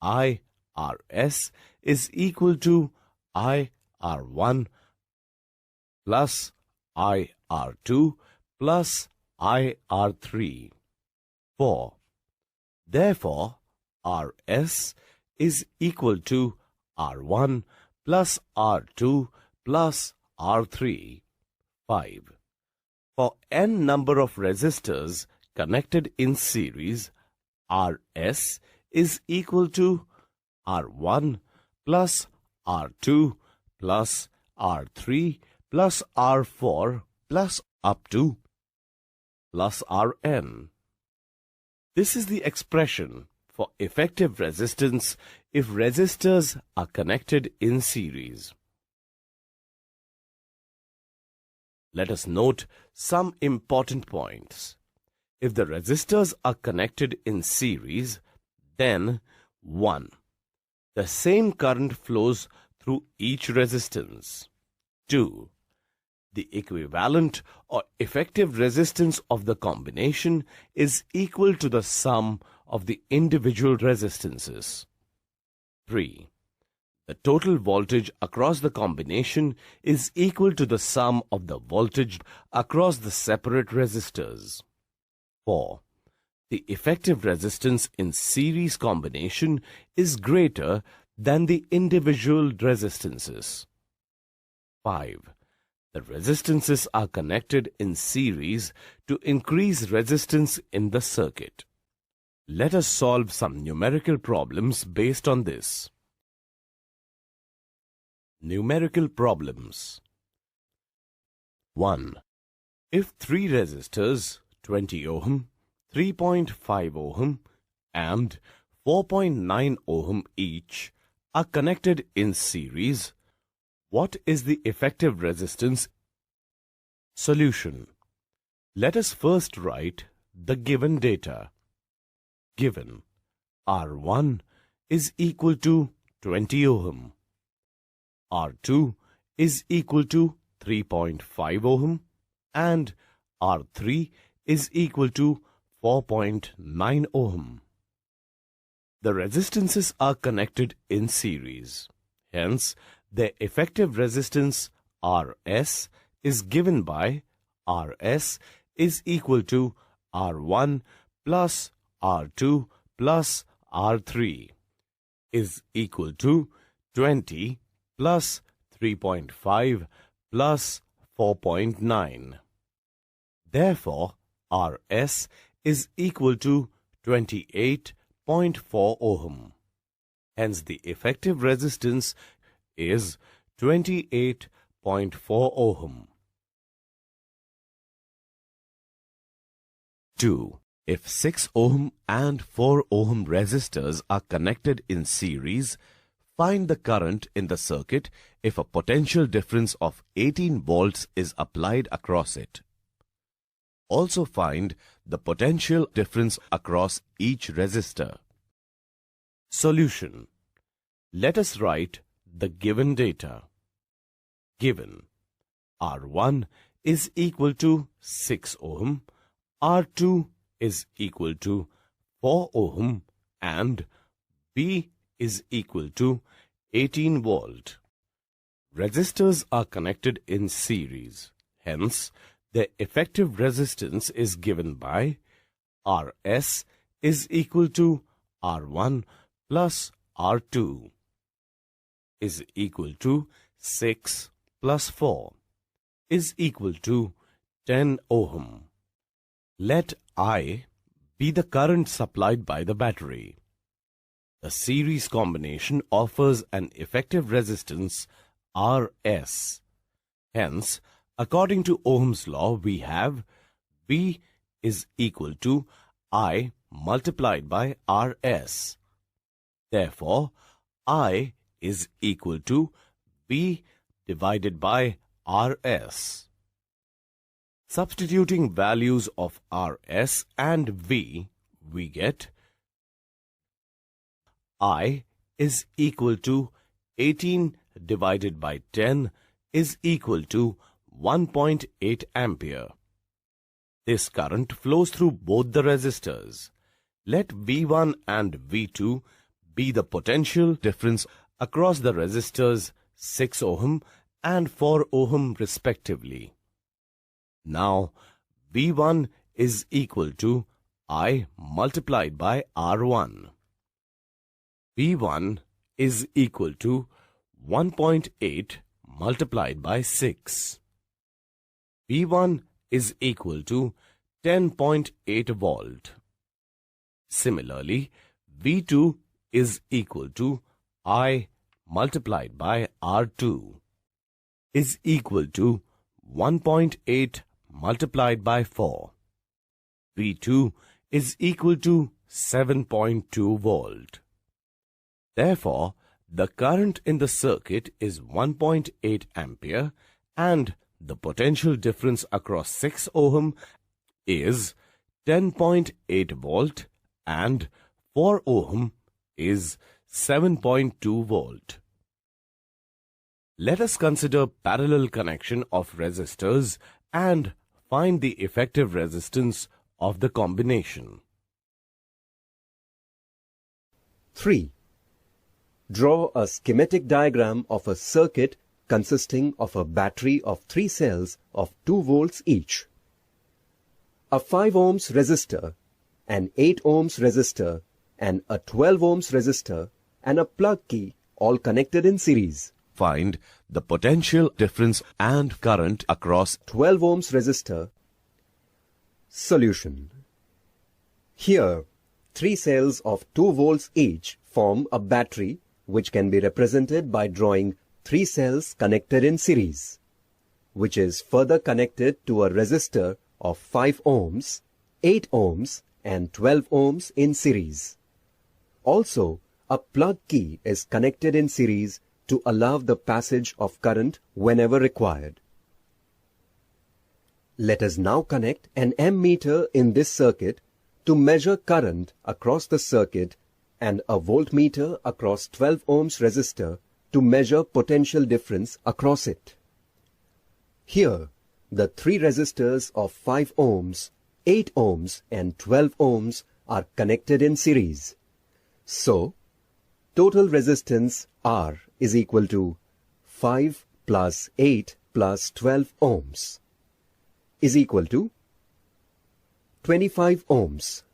I Rs is equal to I R1 plus I R2 plus I R3. 4. Therefore, Rs is equal to R1 plus R2 plus R3. 5. For n number of resistors connected in series, Rs is equal to R1 plus R2 plus R3 plus R4 plus up to plus Rn. This is the expression for effective resistance if resistors are connected in series. Let us note some important points. If the resistors are connected in series, then 1. The same current flows through each resistance. 2. The equivalent or effective resistance of the combination is equal to the sum of the individual resistances. 3. The total voltage across the combination is equal to the sum of the voltage across the separate resistors. 4. The effective resistance in series combination is greater than the individual resistances. 5. The resistances are connected in series to increase resistance in the circuit. Let us solve some numerical problems based on this. Numerical problems. 1. If three resistors, 20 ohm, 3.5 ohm and 4.9 ohm each, are connected in series, what is the effective resistance? Solution. Let us first write the given data. Given R1 is equal to 20 ohm, R2 is equal to 3.5 ohm and R3 is equal to 4.9 ohm. The resistances are connected in series. Hence, their effective resistance Rs is given by Rs is equal to R1 plus R2 plus R3 is equal to 20 plus 3.5 plus 4.9. Therefore, Rs is equal to 28.4 ohm. Hence, the effective resistance is 28.4 ohm. 2. If 6 ohm and 4 ohm resistors are connected in series, find the current in the circuit if a potential difference of 18 volts is applied across it. Also find the potential difference across each resistor. Solution. Let us write the given data. Given R1 is equal to 6 ohm, R2 is equal to 4 ohm and B is equal to 18 volt. Resistors are connected in series. Hence, the effective resistance is given by Rs is equal to R1 plus R2 is equal to 6 plus 4 is equal to 10 ohm. Let I be the current supplied by the battery. The series combination offers an effective resistance Rs. Hence, according to Ohm's law, we have V is equal to I multiplied by Rs. Therefore, I is equal to V divided by Rs. Substituting values of Rs and V, we get I is equal to 18 divided by 10 is equal to 1.8 ampere. This current flows through both the resistors. Let V1 and V2 be the potential difference across the resistors 6 ohm and 4 ohm respectively. Now, V1 is equal to I multiplied by R1. V1 is equal to 1.8 multiplied by 6. V1 is equal to 10.8 volt. Similarly, V2 is equal to I multiplied by R2 is equal to 1.8 multiplied by 4. V2 is equal to 7.2 volt. Therefore, the current in the circuit is 1.8 ampere and the potential difference across 6 ohm is 10.8 volt and 4 ohm is 7.2 volt. Let us consider parallel connection of resistors and find the effective resistance of the combination. 3. Draw a schematic diagram of a circuit consisting of a battery of 3 cells of 2 volts each. A 5 ohms resistor, an 8 ohms resistor, and a 12 ohms resistor, and a plug key all connected in series. Find the potential difference and current across 12 ohms resistor. Solution. Here, Three cells of 2 volts each form a battery, which can be represented by drawing 3 cells connected in series, which is further connected to a resistor of 5 ohms, 8 ohms and 12 ohms in series. Also, a plug key is connected in series to allow the passage of current whenever required. Let us now connect an ammeter in this circuit to measure current across the circuit and a voltmeter across 12 ohms resistor to measure potential difference across it. Here, the 3 resistors of 5 ohms, 8 ohms and 12 ohms are connected in series. So, total resistance R is equal to 5 plus 8 plus 12 ohms is equal to 25 ohms.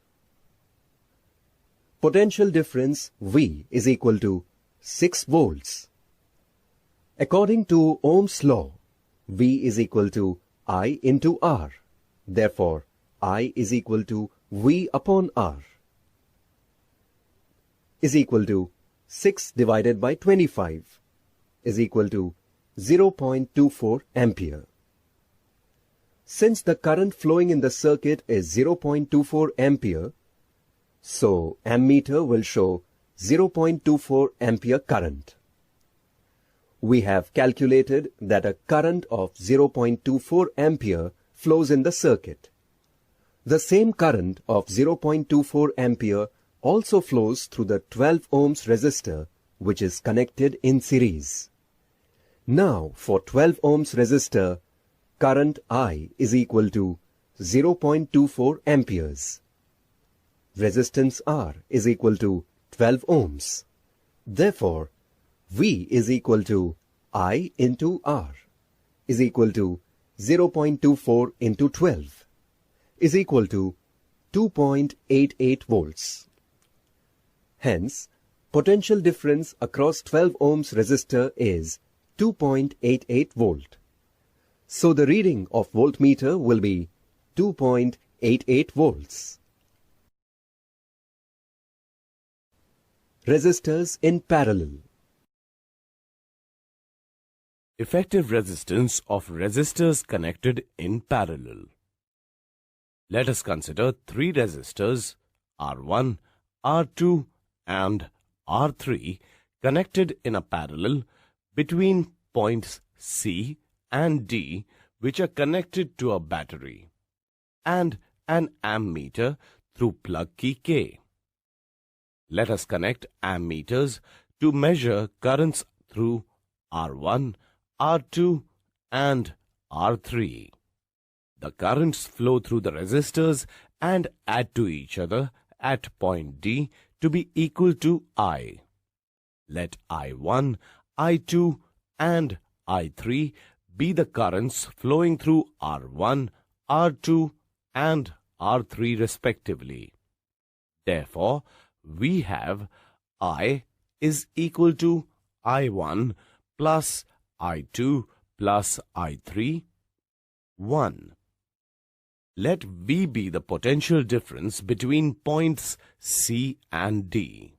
Potential difference V is equal to 6 volts. According to Ohm's law, V is equal to I into R. Therefore, I is equal to V upon R is equal to 6 divided by 25 is equal to 0.24 ampere. Since the current flowing in the circuit is 0.24 ampere, so ammeter will show 0.24 ampere current. We have calculated that a current of 0.24 ampere flows in the circuit. The same current of 0.24 ampere also flows through the 12 ohms resistor, which is connected in series. Now, for 12 ohms resistor, current I is equal to 0.24 amperes. Resistance R is equal to 12 ohms. Therefore, V is equal to I into R is equal to 0.24 into 12 is equal to 2.88 volts. Hence, potential difference across 12 ohms resistor is 2.88 volt. So the reading of voltmeter will be 2.88 volts. Resistors in parallel. Effective resistance of resistors connected in parallel. Let us consider 3 resistors R1, R2 and R3 connected in a parallel between points C and D, which are connected to a battery, and an ammeter through plug key K. Let us connect ammeters to measure currents through R1, R2 and R3. The currents flow through the resistors and add to each other at point D to be equal to I. Let I1, I2 and I3 be the currents flowing through R1, R2 and R3 respectively. Therefore, we have I is equal to I1 plus I2 plus I3, 1. Let V be the potential difference between points C and D.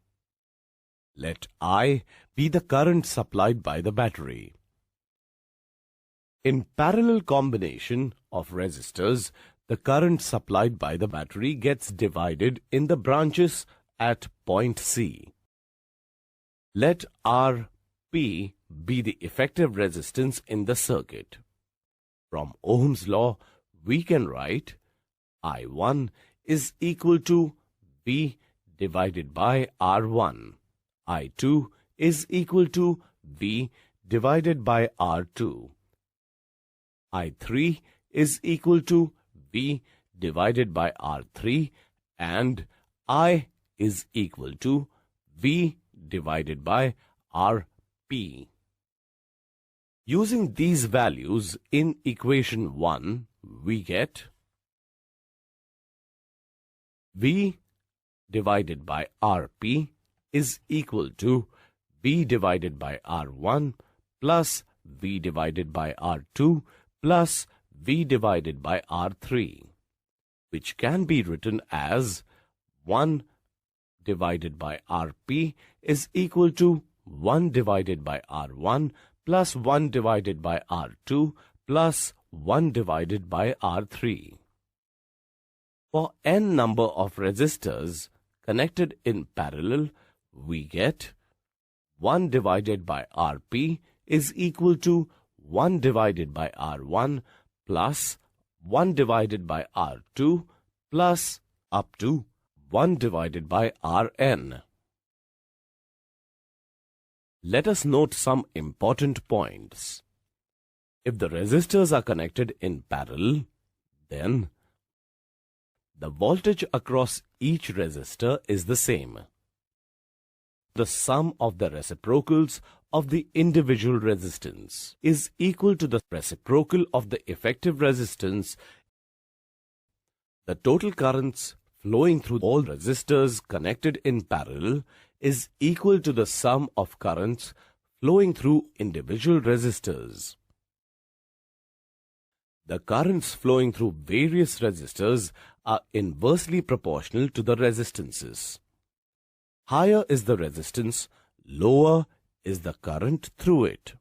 Let I be the current supplied by the battery. In parallel combination of resistors, the current supplied by the battery gets divided in the branches at point C. Let Rp be the effective resistance in the circuit. From Ohm's law, we can write I1 is equal to V divided by R1. I2 is equal to V divided by R2. I3 is equal to V divided by R3, and I is equal to V divided by Rp. Using these values in equation 1, we get V divided by Rp is equal to V divided by R1 plus V divided by R2 plus V divided by R3, which can be written as 1 divided by Rp is equal to 1 divided by R1 plus 1 divided by R2 plus 1 divided by R3. For n number of resistors connected in parallel, we get 1 divided by Rp is equal to 1 divided by R1 plus 1 divided by R2 plus up to 1 divided by Rn. Let us note some important points. If the resistors are connected in parallel, then the voltage across each resistor is the same. The sum of the reciprocals of the individual resistance is equal to the reciprocal of the effective resistance. The total currents flowing through all resistors connected in parallel is equal to the sum of currents flowing through individual resistors. The currents flowing through various resistors are inversely proportional to the resistances. Higher is the resistance, lower is the current through it.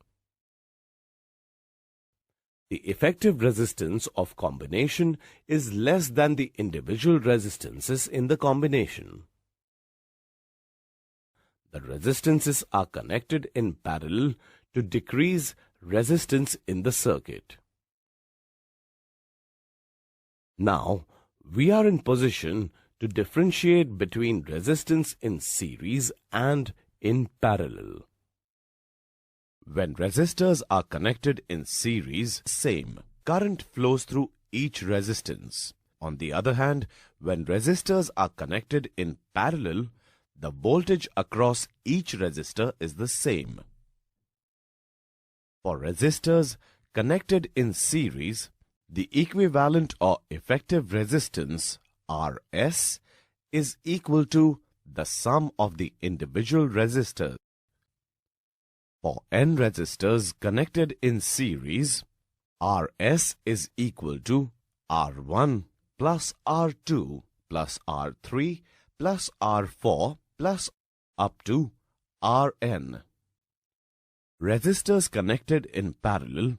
The effective resistance of combination is less than the individual resistances in the combination. The resistances are connected in parallel to decrease resistance in the circuit. Now, we are in position to differentiate between resistance in series and in parallel. When resistors are connected in series, same current flows through each resistance. On the other hand, when resistors are connected in parallel, the voltage across each resistor is the same. For resistors connected in series, the equivalent or effective resistance Rs is equal to the sum of the individual resistors. For n resistors connected in series, Rs is equal to R1 plus R2 plus R3 plus R4 plus up to Rn. Resistors connected in parallel,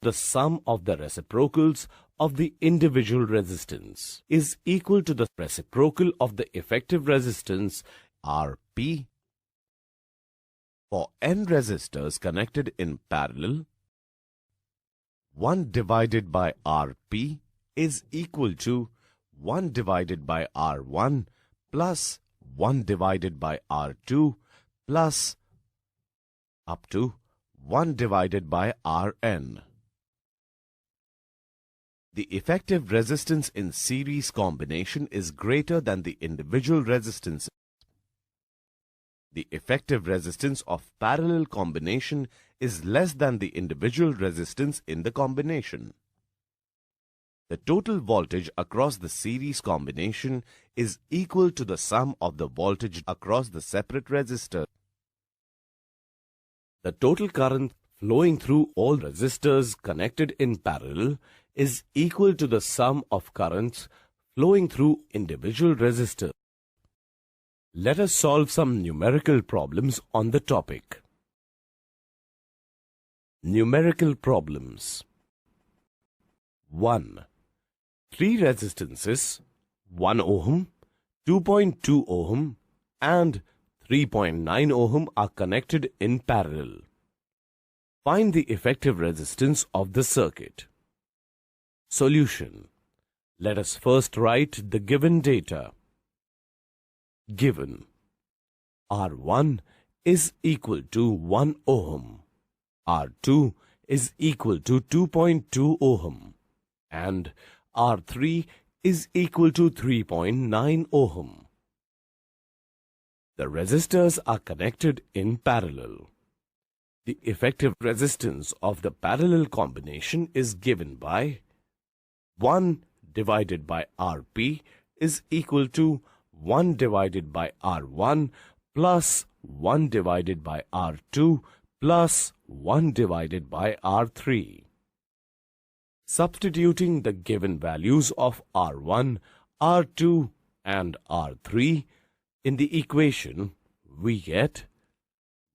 the sum of the reciprocals of the individual resistance is equal to the reciprocal of the effective resistance Rp. For n resistors connected in parallel, 1 divided by Rp is equal to 1 divided by R1 plus 1 divided by R2 plus up to 1 divided by Rn. The effective resistance in series combination is greater than the individual resistances. The effective resistance of parallel combination is less than the individual resistance in the combination. The total voltage across the series combination is equal to the sum of the voltage across the separate resistors. The total current flowing through all resistors connected in parallel is equal to the sum of currents flowing through individual resistors. Let us solve some numerical problems on the topic. Numerical problems. 1. 3 resistances, 1 ohm, 2.2 ohm and 3.9 ohm are connected in parallel. Find the effective resistance of the circuit. Solution. Let us first write the given data. Given R1 is equal to 1 ohm, R2 is equal to 2.2 ohm and R3 is equal to 3.9 ohm. The resistors are connected in parallel. The effective resistance of the parallel combination is given by 1 divided by Rp is equal to 1 divided by R1 plus 1 divided by R2 plus 1 divided by R3. Substituting the given values of R1, R2 and R3, In the equation, we get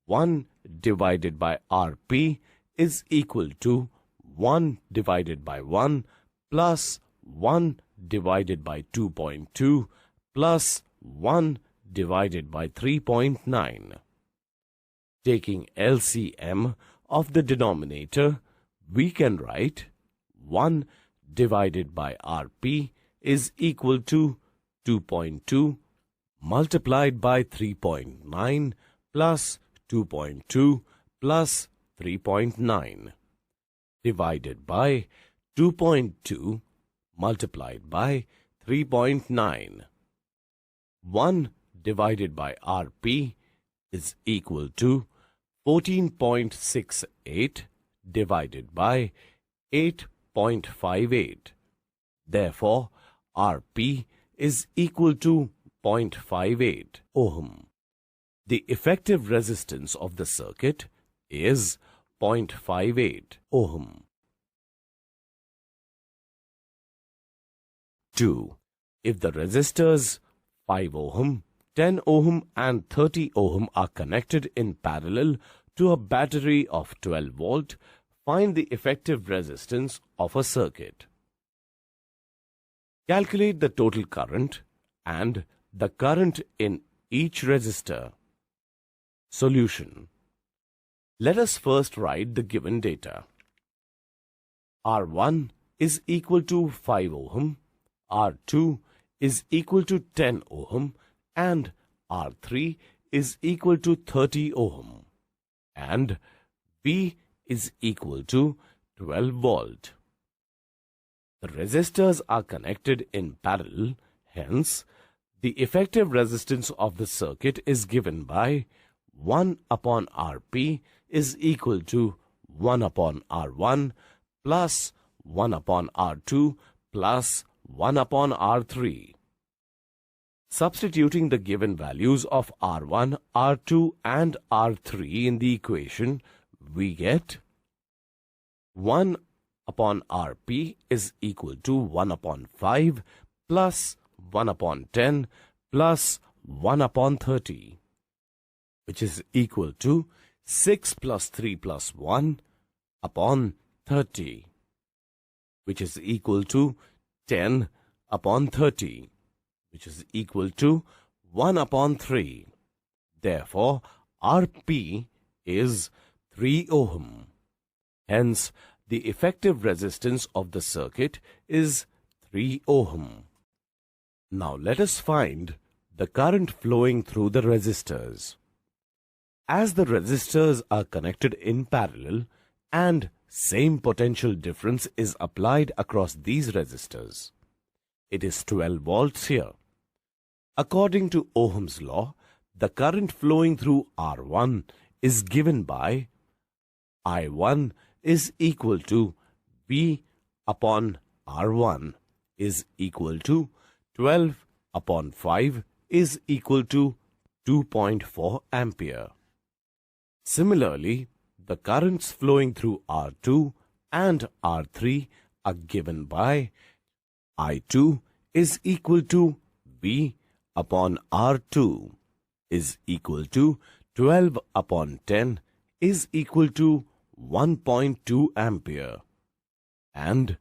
1 divided by Rp is equal to 1 divided by 1 plus 1 divided by 2.2 plus 1 divided by 3.9. Taking LCM of the denominator, we can write 1 divided by Rp is equal to 2.2 multiplied by 3.9 plus 2.2 plus 3.9 divided by 2.2 multiplied by 3.9. 1 divided by Rp is equal to 14.68 divided by 8.58. Therefore, Rp is equal to 0.58 ohm. The effective resistance of the circuit is 0.58 ohm. 2. If the resistors 5 ohm, 10 ohm and 30 ohm are connected in parallel to a battery of 12 volt, find the effective resistance of a circuit. Calculate the total current and the current in each resistor. Solution. Let us first write the given data. R1 is equal to 5 ohm, R2 is equal to 10 ohm, and R3 is equal to 30 ohm, and V is equal to 12 volt. The resistors are connected in parallel, hence, the effective resistance of the circuit is given by 1 upon Rp is equal to 1 upon R1 plus 1 upon R2 plus 1 upon R3. Substituting the given values of R1, R2 and R3 in the equation, we get 1 upon Rp is equal to 1 upon 5 plus 1 upon 10 plus 1 upon 30, which is equal to 6 plus 3 plus 1 upon 30, which is equal to 10 upon 30, which is equal to 1 upon 3. Therefore, Rp is 3 ohm. Hence, the effective resistance of the circuit is 3 ohm. Now let us find the current flowing through the resistors. As the resistors are connected in parallel and same potential difference is applied across these resistors, it is 12 volts here. According to Ohm's law, the current flowing through R1 is given by I1 is equal to V upon R1 is equal to 12 upon 5 is equal to 2.4 ampere. Similarly, the currents flowing through R2 and R3 are given by I2 is equal to V upon R2 is equal to 12 upon 10 is equal to 1.2 ampere, and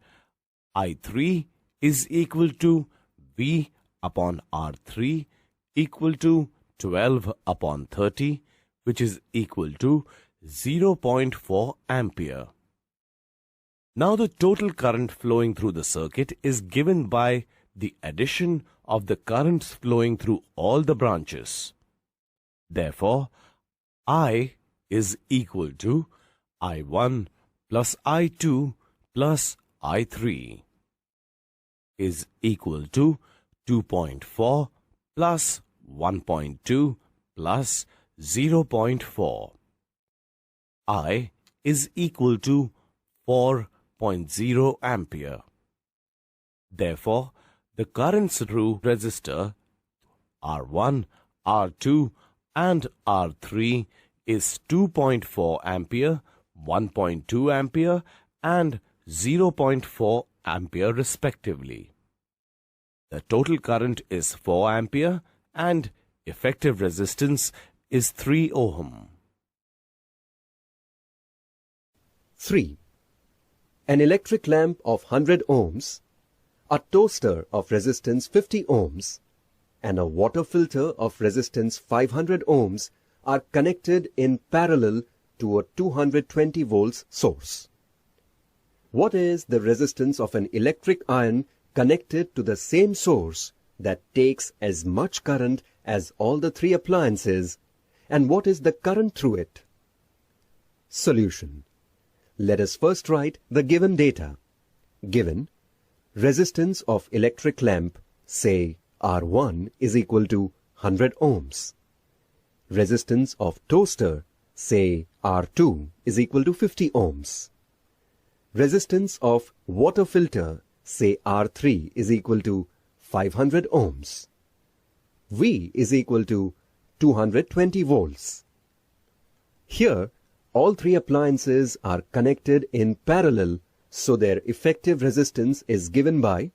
I3 is equal to V upon R3 equal to 12 upon 30, which is equal to 0.4 ampere. Now the total current flowing through the circuit is given by the addition of the currents flowing through all the branches. Therefore, I is equal to I1 plus I2 plus I3 is equal to 2.4 plus 1.2 plus 0.4. I is equal to 4.0 ampere. Therefore, the currents through resistor R1, R2 and R3 is 2.4 ampere, 1.2 ampere and 0.4 ampere respectively. The total current is 4 ampere and Effective resistance is 3 ohm. 3. An electric lamp of 100 ohms, a toaster of resistance 50 ohms, and a water filter of resistance 500 ohms are connected in parallel to a 220 volts source. What is the resistance of an electric iron connected to the same source that takes as much current as all the three appliances, and what is the current through it? Solution. Let us first write the given data. Given, resistance of electric lamp, say R1 is equal to 100 ohms. Resistance of toaster, say R2 is equal to 50 ohms. Resistance of water filter, say R3 is equal to 500 ohms. V is equal to 220 volts. Here, all three appliances are connected in parallel, so their effective resistance is given by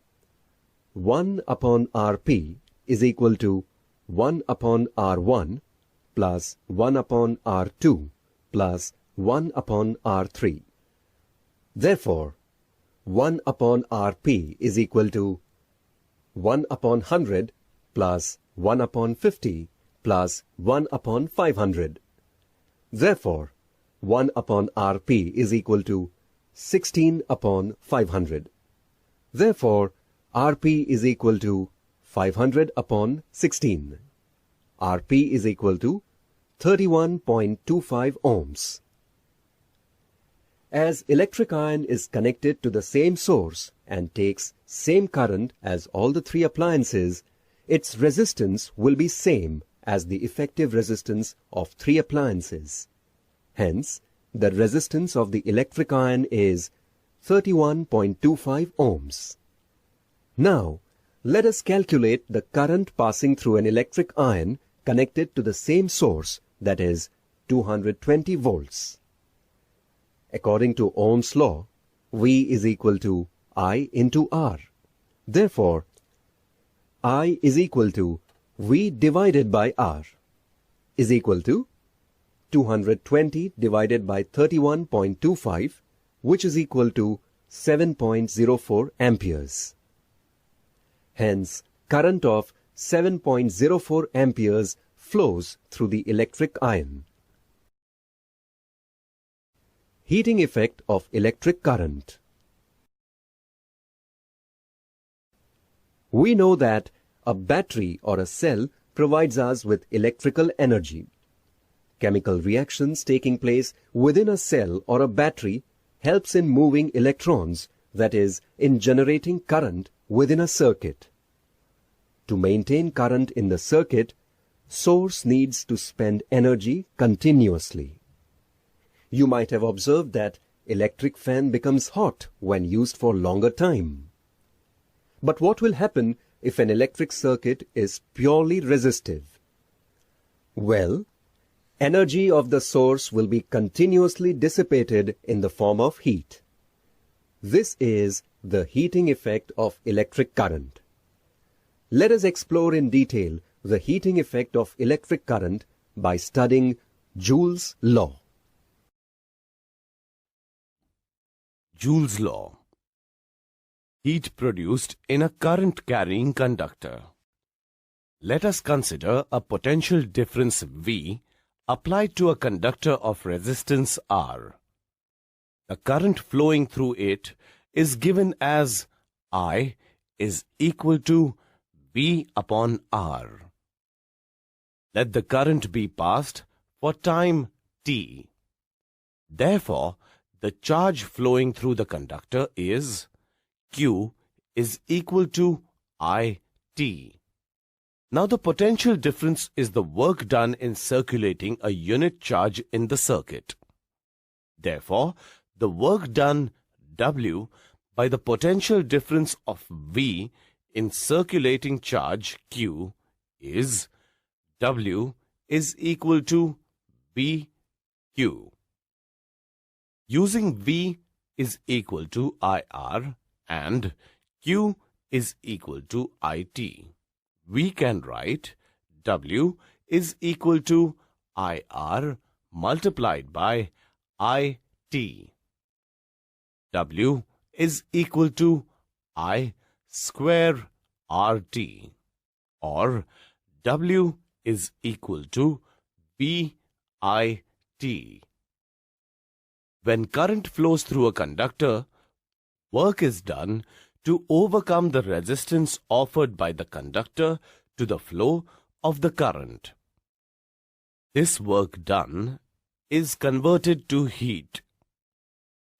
1 upon Rp is equal to 1 upon R1 plus 1 upon R2 plus 1 upon R3. Therefore, 1 upon Rp is equal to 1 upon 100 plus 1 upon 50 plus 1 upon 500. Therefore, 1 upon Rp is equal to 16 upon 500. Therefore, Rp is equal to 500 upon 16. Rp is equal to 31.25 ohms. As electric iron is connected to the same source and takes same current as all the three appliances, its resistance will be same as the effective resistance of three appliances. Hence, the resistance of the electric iron is 31.25 ohms. Now, let us calculate the current passing through an electric iron connected to the same source, that is, 220 volts. According to Ohm's law, V is equal to I into R. Therefore, I is equal to V divided by R is equal to 220 divided by 31.25, which is equal to 7.04 amperes. Hence, current of 7.04 amperes flows through the electric iron. Heating effect of electric current. We know that a battery or a cell provides us with electrical energy. Chemical reactions taking place within a cell or a battery helps in moving electrons, that is, in generating current within a circuit. To maintain current in the circuit, source needs to spend energy continuously. You might have observed that electric fan becomes hot when used for longer time. But what will happen if an electric circuit is purely resistive? Well, energy of the source will be continuously dissipated in the form of heat. This is the heating effect of electric current. Let us explore in detail the heating effect of electric current by studying Joule's law. Joule's law. Heat produced in a current-carrying conductor. Let us consider a potential difference V applied to a conductor of resistance R. The current flowing through it is given as I is equal to V upon R. Let the current be passed for time t. Therefore, the charge flowing through the conductor is Q is equal to IT. Now the potential difference is the work done in circulating a unit charge in the circuit. Therefore, the work done W by the potential difference of V in circulating charge Q is W is equal to BQ. Using V is equal to IR and Q is equal to IT, we can write W is equal to IR multiplied by IT. W is equal to I square RT, or W is equal to VIT. When current flows through a conductor, work is done to overcome the resistance offered by the conductor to the flow of the current. This work done is converted to heat.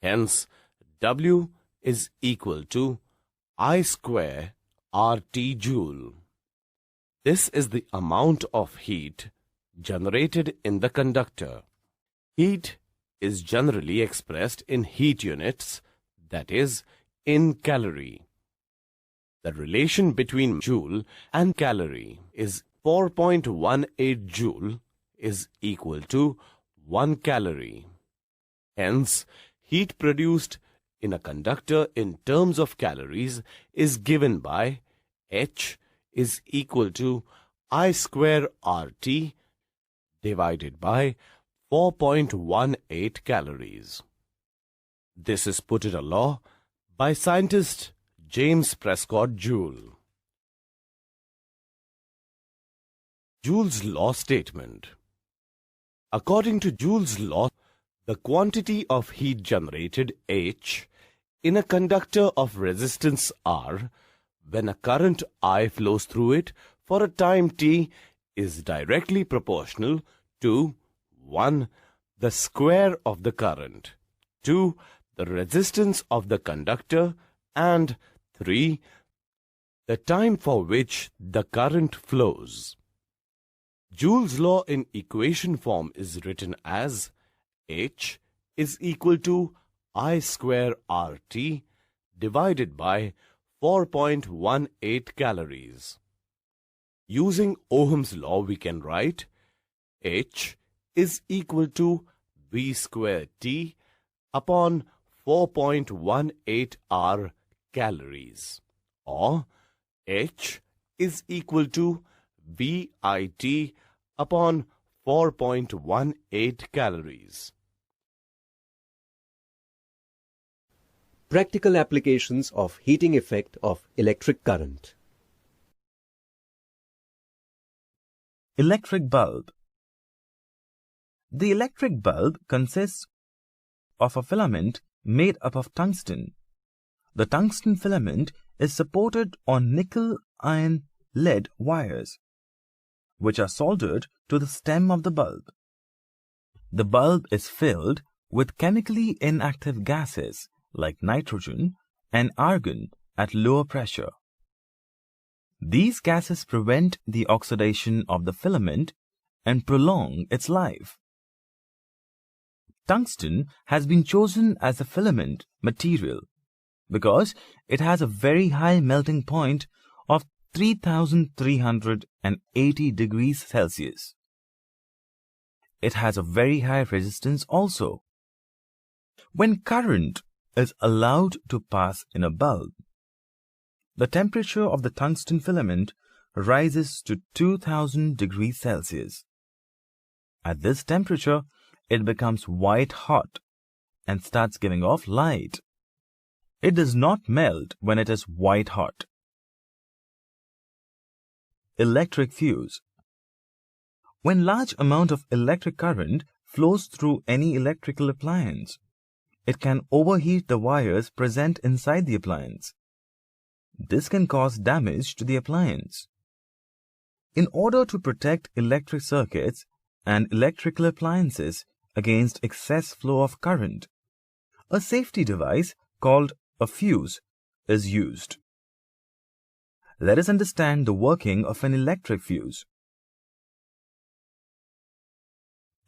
Hence, W is equal to I square RT joule. This is the amount of heat generated in the conductor. Heat is generally expressed in heat units, that is, in calorie. The relation between joule and calorie is 4.18 joule is equal to 1 calorie. Hence, heat produced in a conductor in terms of calories is given by H is equal to I square RT divided by 4.18 calories. This is put in a law by scientist James Prescott Joule. Joule's law statement. According to Joule's law, the quantity of heat generated H in a conductor of resistance R when a current I flows through it for a time t is directly proportional to 1. The square of the current, 2. The resistance of the conductor, and 3. The time for which the current flows. Joule's law in equation form is written as H is equal to I square RT divided by 4.18 calories. Using Ohm's law, we can write H is equal to V square T upon 4.18 R calories, or H is equal to VIT upon 4.18 calories. Practical applications of heating effect of electric current. Electric bulb. The electric bulb consists of a filament made up of tungsten. The tungsten filament is supported on nickel-iron-lead wires, which are soldered to the stem of the bulb. The bulb is filled with chemically inactive gases like nitrogen and argon at lower pressure. These gases prevent the oxidation of the filament and prolong its life. Tungsten has been chosen as a filament material because it has a very high melting point of 3,380 degrees Celsius. It has a very high resistance also. When current is allowed to pass in a bulb, the temperature of the tungsten filament rises to 2,000 degrees Celsius. At this temperature, it becomes white hot and starts giving off light. It does not melt when it is white hot. Electric fuse. When large amount of electric current flows through any electrical appliance, it can overheat the wires present inside the appliance. This can cause damage to the appliance. In order to protect electric circuits and electrical appliances against excess flow of current, a safety device called a fuse is used. Let us understand the working of an electric fuse.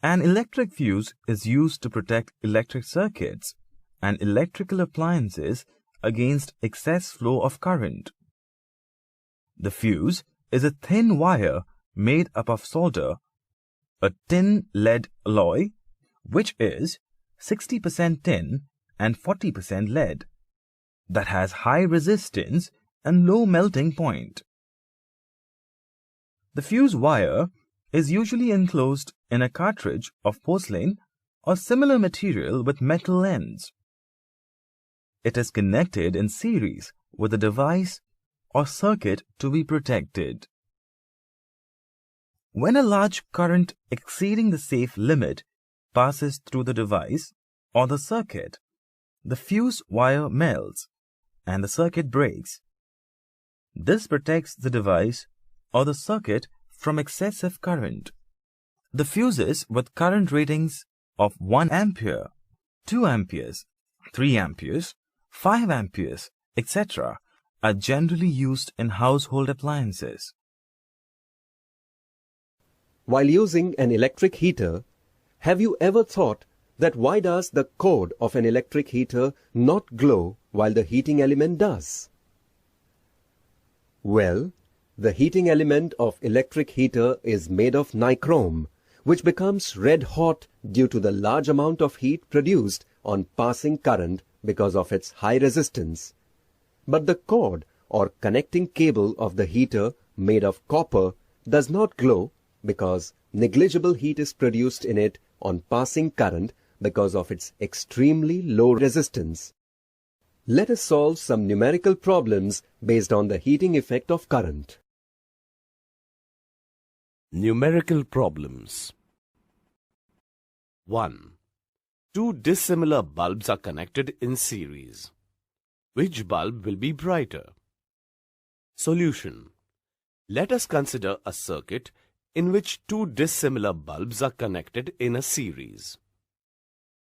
An electric fuse is used to protect electric circuits and electrical appliances against excess flow of current. The fuse is a thin wire made up of solder, a tin lead alloy, which is 60% tin and 40% lead, that has high resistance and low melting point. The fuse wire is usually enclosed in a cartridge of porcelain or similar material with metal ends. It is connected in series with a device or circuit to be protected. When a large current exceeding the safe limit passes through the device or the circuit, the fuse wire melts and the circuit breaks. This protects the device or the circuit from excessive current. The fuses with current ratings of 1 ampere, 2 amperes, 3 amperes, 5 amperes, etc. are generally used in household appliances. While using an electric heater, have you ever thought that why does the cord of an electric heater not glow while the heating element does? Well, the heating element of electric heater is made of nichrome, which becomes red hot due to the large amount of heat produced on passing current because of its high resistance. But the cord or connecting cable of the heater made of copper does not glow because negligible heat is produced in it on passing current because of its extremely low resistance. Let us solve some numerical problems based on the heating effect of current. Numerical problems. 1. Two dissimilar bulbs are connected in series. Which bulb will be brighter? Solution. Let us consider a circuit in which two dissimilar bulbs are connected in a series.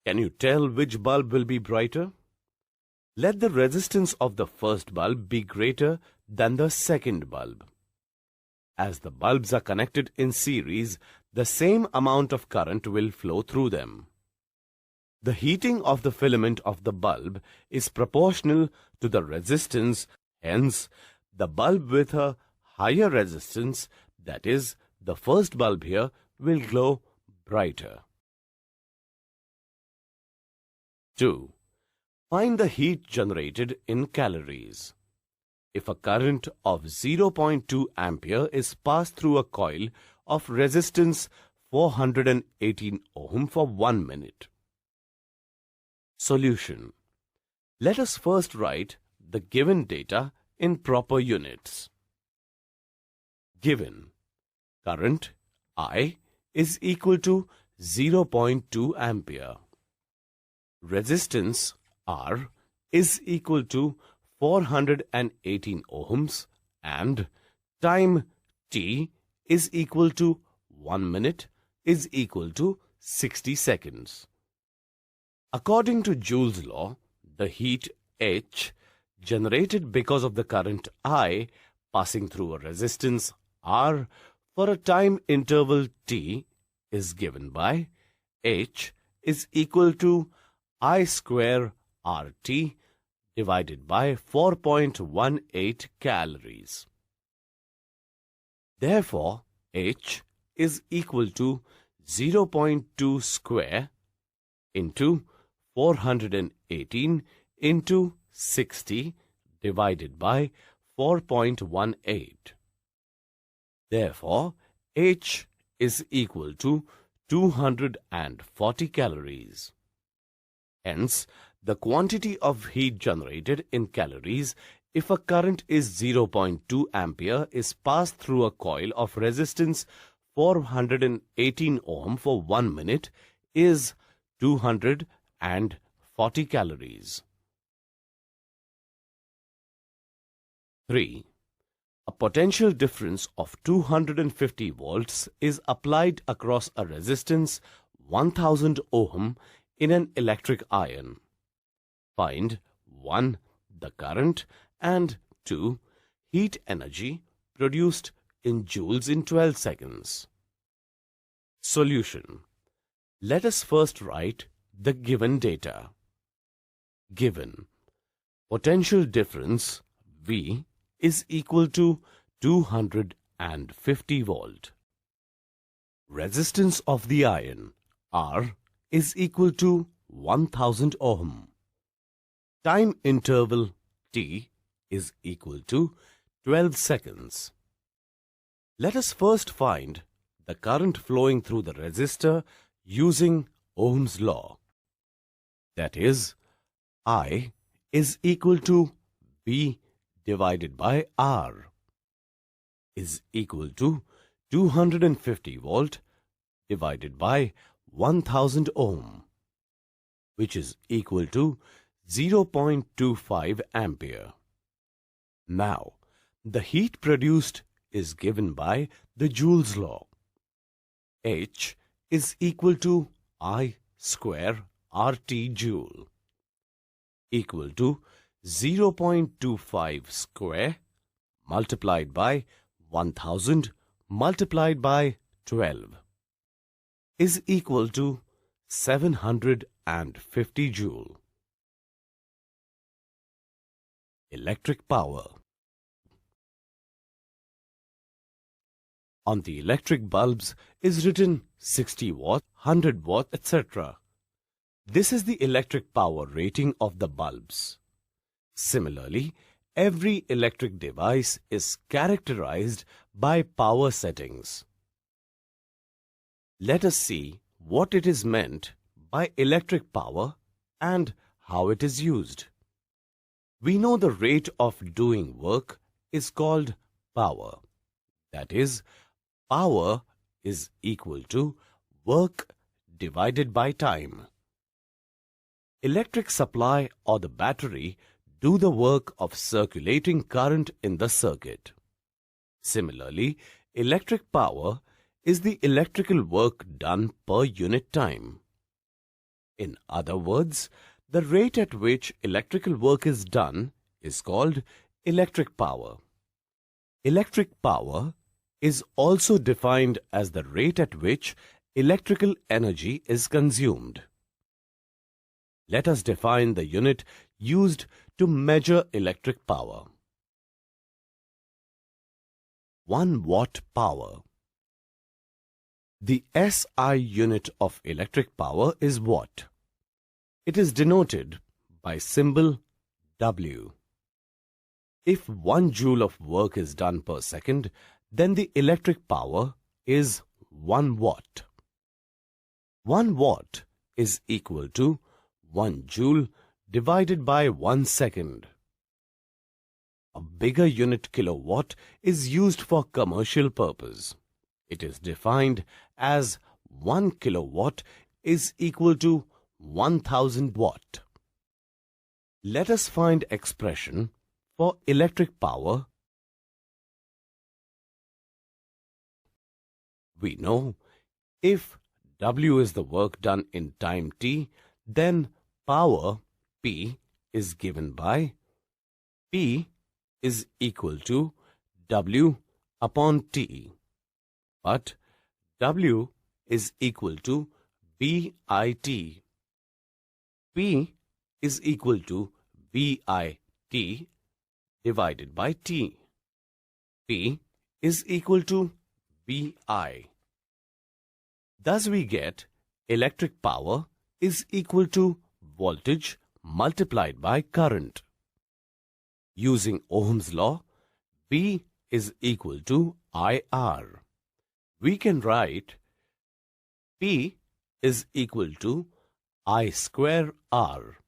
Can you tell which bulb will be brighter? Let the resistance of the first bulb be greater than the second bulb. As the bulbs are connected in series, the same amount of current will flow through them. The heating of the filament of the bulb is proportional to the resistance, hence, the bulb with a higher resistance, that is, the first bulb here, will glow brighter. 2. Find the heat generated in calories. If a current of 0.2 ampere is passed through a coil of resistance 418 ohm for 1 minute. Solution. Let us first write the given data in proper units. Given current I is equal to 0.2 ampere. Resistance R is equal to 418 ohms and time T is equal to 1 minute is equal to 60 seconds. According to Joule's law, the heat H generated because of the current I passing through a resistance R for a time interval T is given by H is equal to I square RT divided by 4.18 calories. Therefore, H is equal to 0.2 square into 418 into 60 divided by 4.18. Therefore, H is equal to 240 calories. Hence, the quantity of heat generated in calories if a current is 0.2 ampere is passed through a coil of resistance 418 ohm for 1 minute is 240 calories. 3. A potential difference of 250 volts is applied across a resistance 1000 ohm in an electric iron. Find 1. The current and 2. Heat energy produced in joules in 12 seconds. Solution. Let us first write the given data. Given potential difference V is equal to 250 volt. Resistance of the iron R is equal to 1000 ohm. Time interval T is equal to 12 seconds. Let us first find the current flowing through the resistor using Ohm's law. That is, I is equal to V divided by R is equal to 250 volt divided by 1000 ohm, which is equal to 0.25 ampere. Now, the heat produced is given by the Joule's law. H is equal to I square RT Joule equal to 0.25 square multiplied by 1000 multiplied by 12 is equal to 750 joule. Electric power. On the electric bulbs is written 60 watt, 100 watt, etc. This is the electric power rating of the bulbs. Similarly, every electric device is characterized by power settings. Let us see what it is meant by electric power and how it is used. We know the rate of doing work is called power. That is, power is equal to work divided by time. Electric supply or the battery do the work of circulating current in the circuit. Similarly, electric power is the electrical work done per unit time. In other words, the rate at which electrical work is done is called electric power. Electric power is also defined as the rate at which electrical energy is consumed. Let us define the unit used to measure electric power. 1 watt power. The SI unit of electric power is watt. It is denoted by symbol W. If 1 joule of work is done per second, then the electric power is 1 watt. 1 watt is equal to 1 joule divided by 1 second. A bigger unit kilowatt is used for commercial purpose. It is defined as 1 kilowatt is equal to 1000 watt. Let us find expression for electric power. We know if W is the work done in time t, then power P is given by P is equal to W upon T. But W is equal to VIT. P is equal to VIT divided by T. P is equal to VI. Thus we get electric power is equal to voltage multiplied by current. Using Ohm's law, V is equal to IR. We can write P is equal to I square R.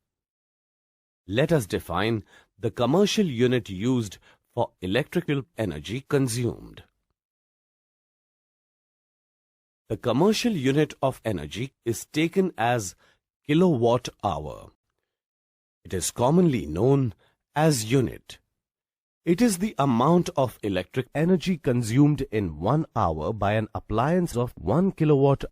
Let us define the commercial unit used for electrical energy consumed. The commercial unit of energy is taken as kilowatt hour. It is commonly known as unit. It is the amount of electric energy consumed in 1 hour by an appliance of 1 kilowatt.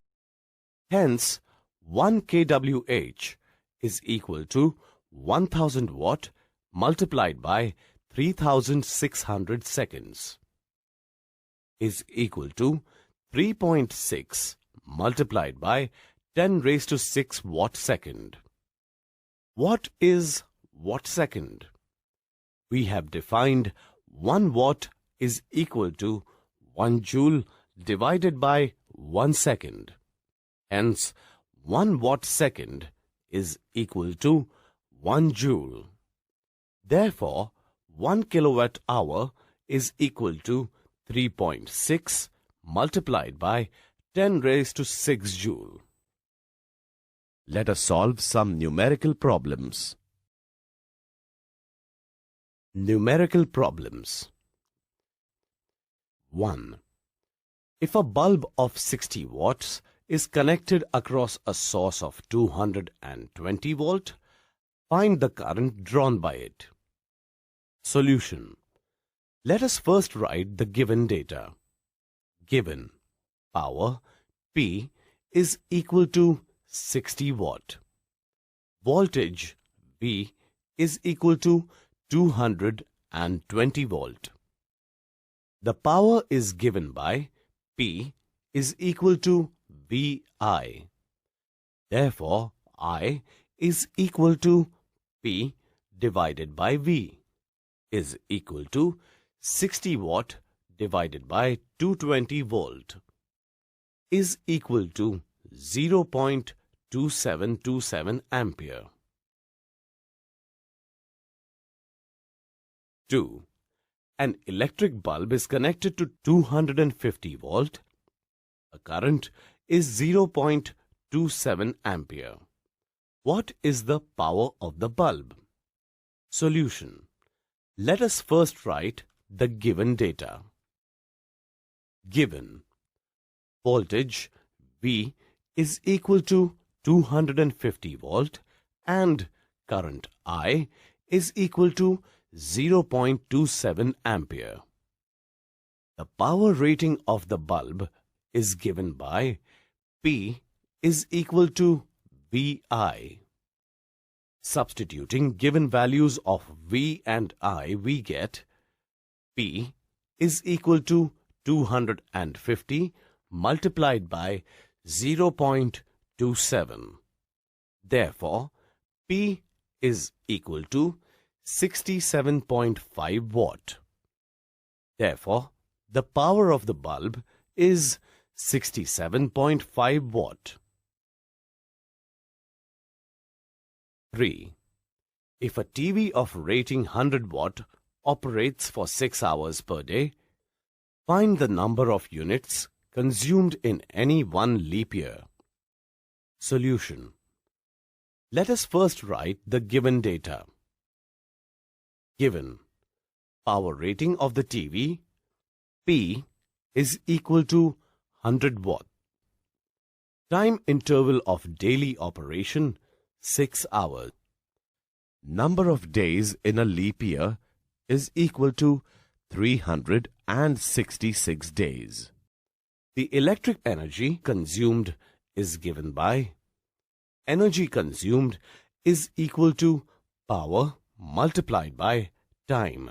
Hence, 1 kWh is equal to 1000 watt multiplied by 3600 seconds is equal to 3.6 multiplied by 10 raised to 6 watt second. What is watt second? We have defined 1 watt is equal to 1 joule divided by 1 second. Hence, 1 watt second is equal to 1 joule. Therefore, 1 kilowatt hour is equal to 3.6 multiplied by 10 raised to 6 joule. Let us solve some numerical problems. Numerical problems. 1. If a bulb of 60 watts is connected across a source of 220 volt, find the current drawn by it. Solution. Let us first write the given data. Given power P is equal to 60 watt. Voltage V is equal to 220 volt. The power is given by P is equal to VI. Therefore, I is equal to P divided by V is equal to 60 watt divided by 220 volt is equal to 0.2727 ampere. 2. An electric bulb is connected to 250 volt. The current is 0.27 ampere. What is the power of the bulb? Solution. Let us first write the given data. Given voltage V is equal to 250 volt and current I is equal to 0.27 ampere. The power rating of the bulb is given by P is equal to VI. Substituting given values of V and I, we get P is equal to 250 multiplied by 0.27. Therefore, P is equal to 67.5 watt. Therefore, the power of the bulb is 67.5 watt. 3. If a TV of rating 100 watt operates for 6 hours per day, find the number of units consumed in any one leap year. Solution. Let us first write the given data. Given power rating of the TV, P is equal to 100 watt. Time interval of daily operation, 6 hours. Number of days in a leap year is equal to 366 days. The electric energy consumed is given by energy consumed is equal to power multiplied by time.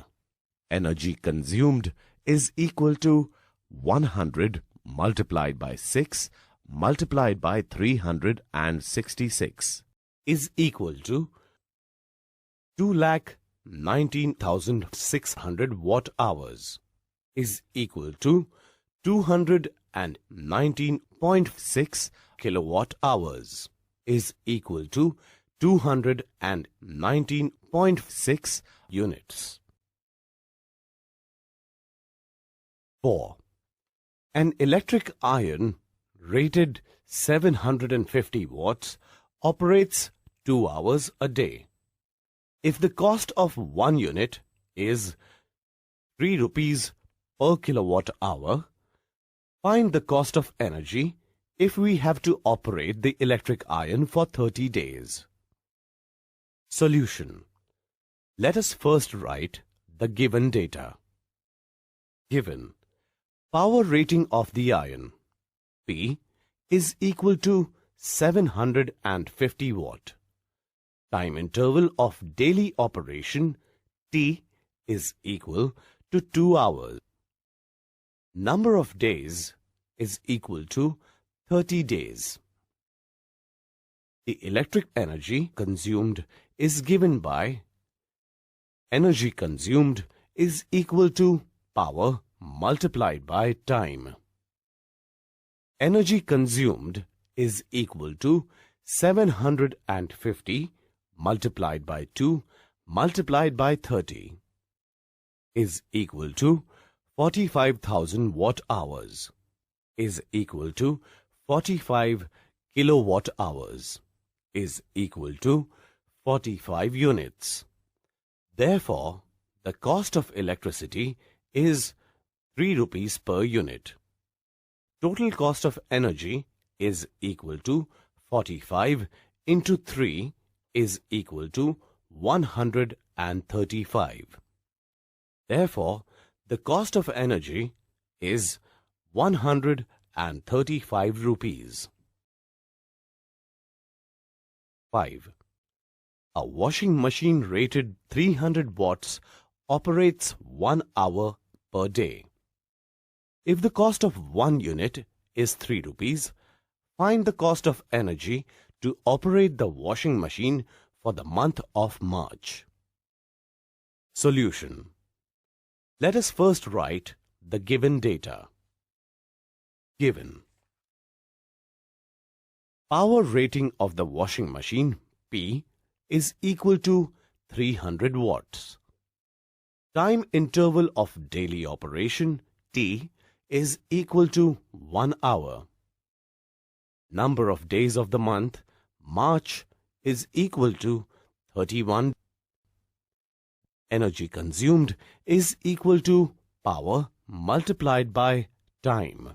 Energy consumed is equal to 100 multiplied by 6 multiplied by 366 is equal to 2,19,600 watt hours is equal to 219.6 kilowatt hours is equal to 219.6 units. 4. An electric iron rated 750 watts operates 2 hours a day. If the cost of 1 unit is 3 rupees per kilowatt hour, find the cost of energy if we have to operate the electric iron for 30 days. Solution. Let us first write the given data. Given power rating of the iron, P is equal to 750 watt. Time interval of daily operation, T, is equal to 2 hours. Number of days is equal to 30 days. The electric energy consumed is given by energy consumed is equal to power multiplied by time. Energy consumed is equal to 750 multiplied by 2 multiplied by 30 is equal to 45,000 watt-hours is equal to 45 kilowatt-hours is equal to 45 units. Therefore, the cost of electricity is 3 rupees per unit. Total cost of energy is equal to 45 into 3 is equal to 135. Therefore, the cost of energy is 135 rupees. 5. A washing machine rated 300 watts operates 1 hour per day. If the cost of 1 unit is 3 rupees, find the cost of energy to operate the washing machine for the month of March. Solution. Let us first write the given data. Given. Power rating of the washing machine, P, is equal to 300 watts. Time interval of daily operation, T, is equal to 1 hour. Number of days of the month, March, is equal to 31. Energy consumed is equal to power multiplied by time.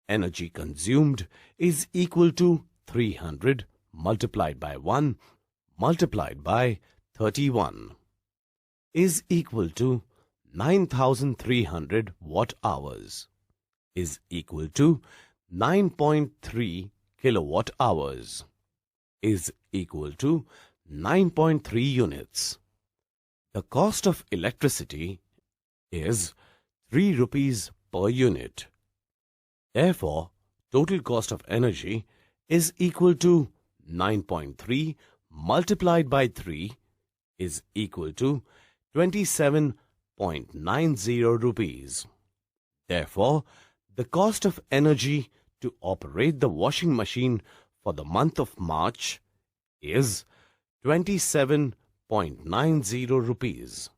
Energy consumed is equal to 300 multiplied by 1 multiplied by 31 is equal to 9,300 watt-hours is equal to 9.3 kilowatt-hours is equal to 9.3 units. The cost of electricity is 3 rupees per unit. Therefore, total cost of energy is equal to 9.3 multiplied by 3 is equal to 27.90 rupees. Therefore, the cost of energy to operate the washing machine for the month of March is 27.90 rupees.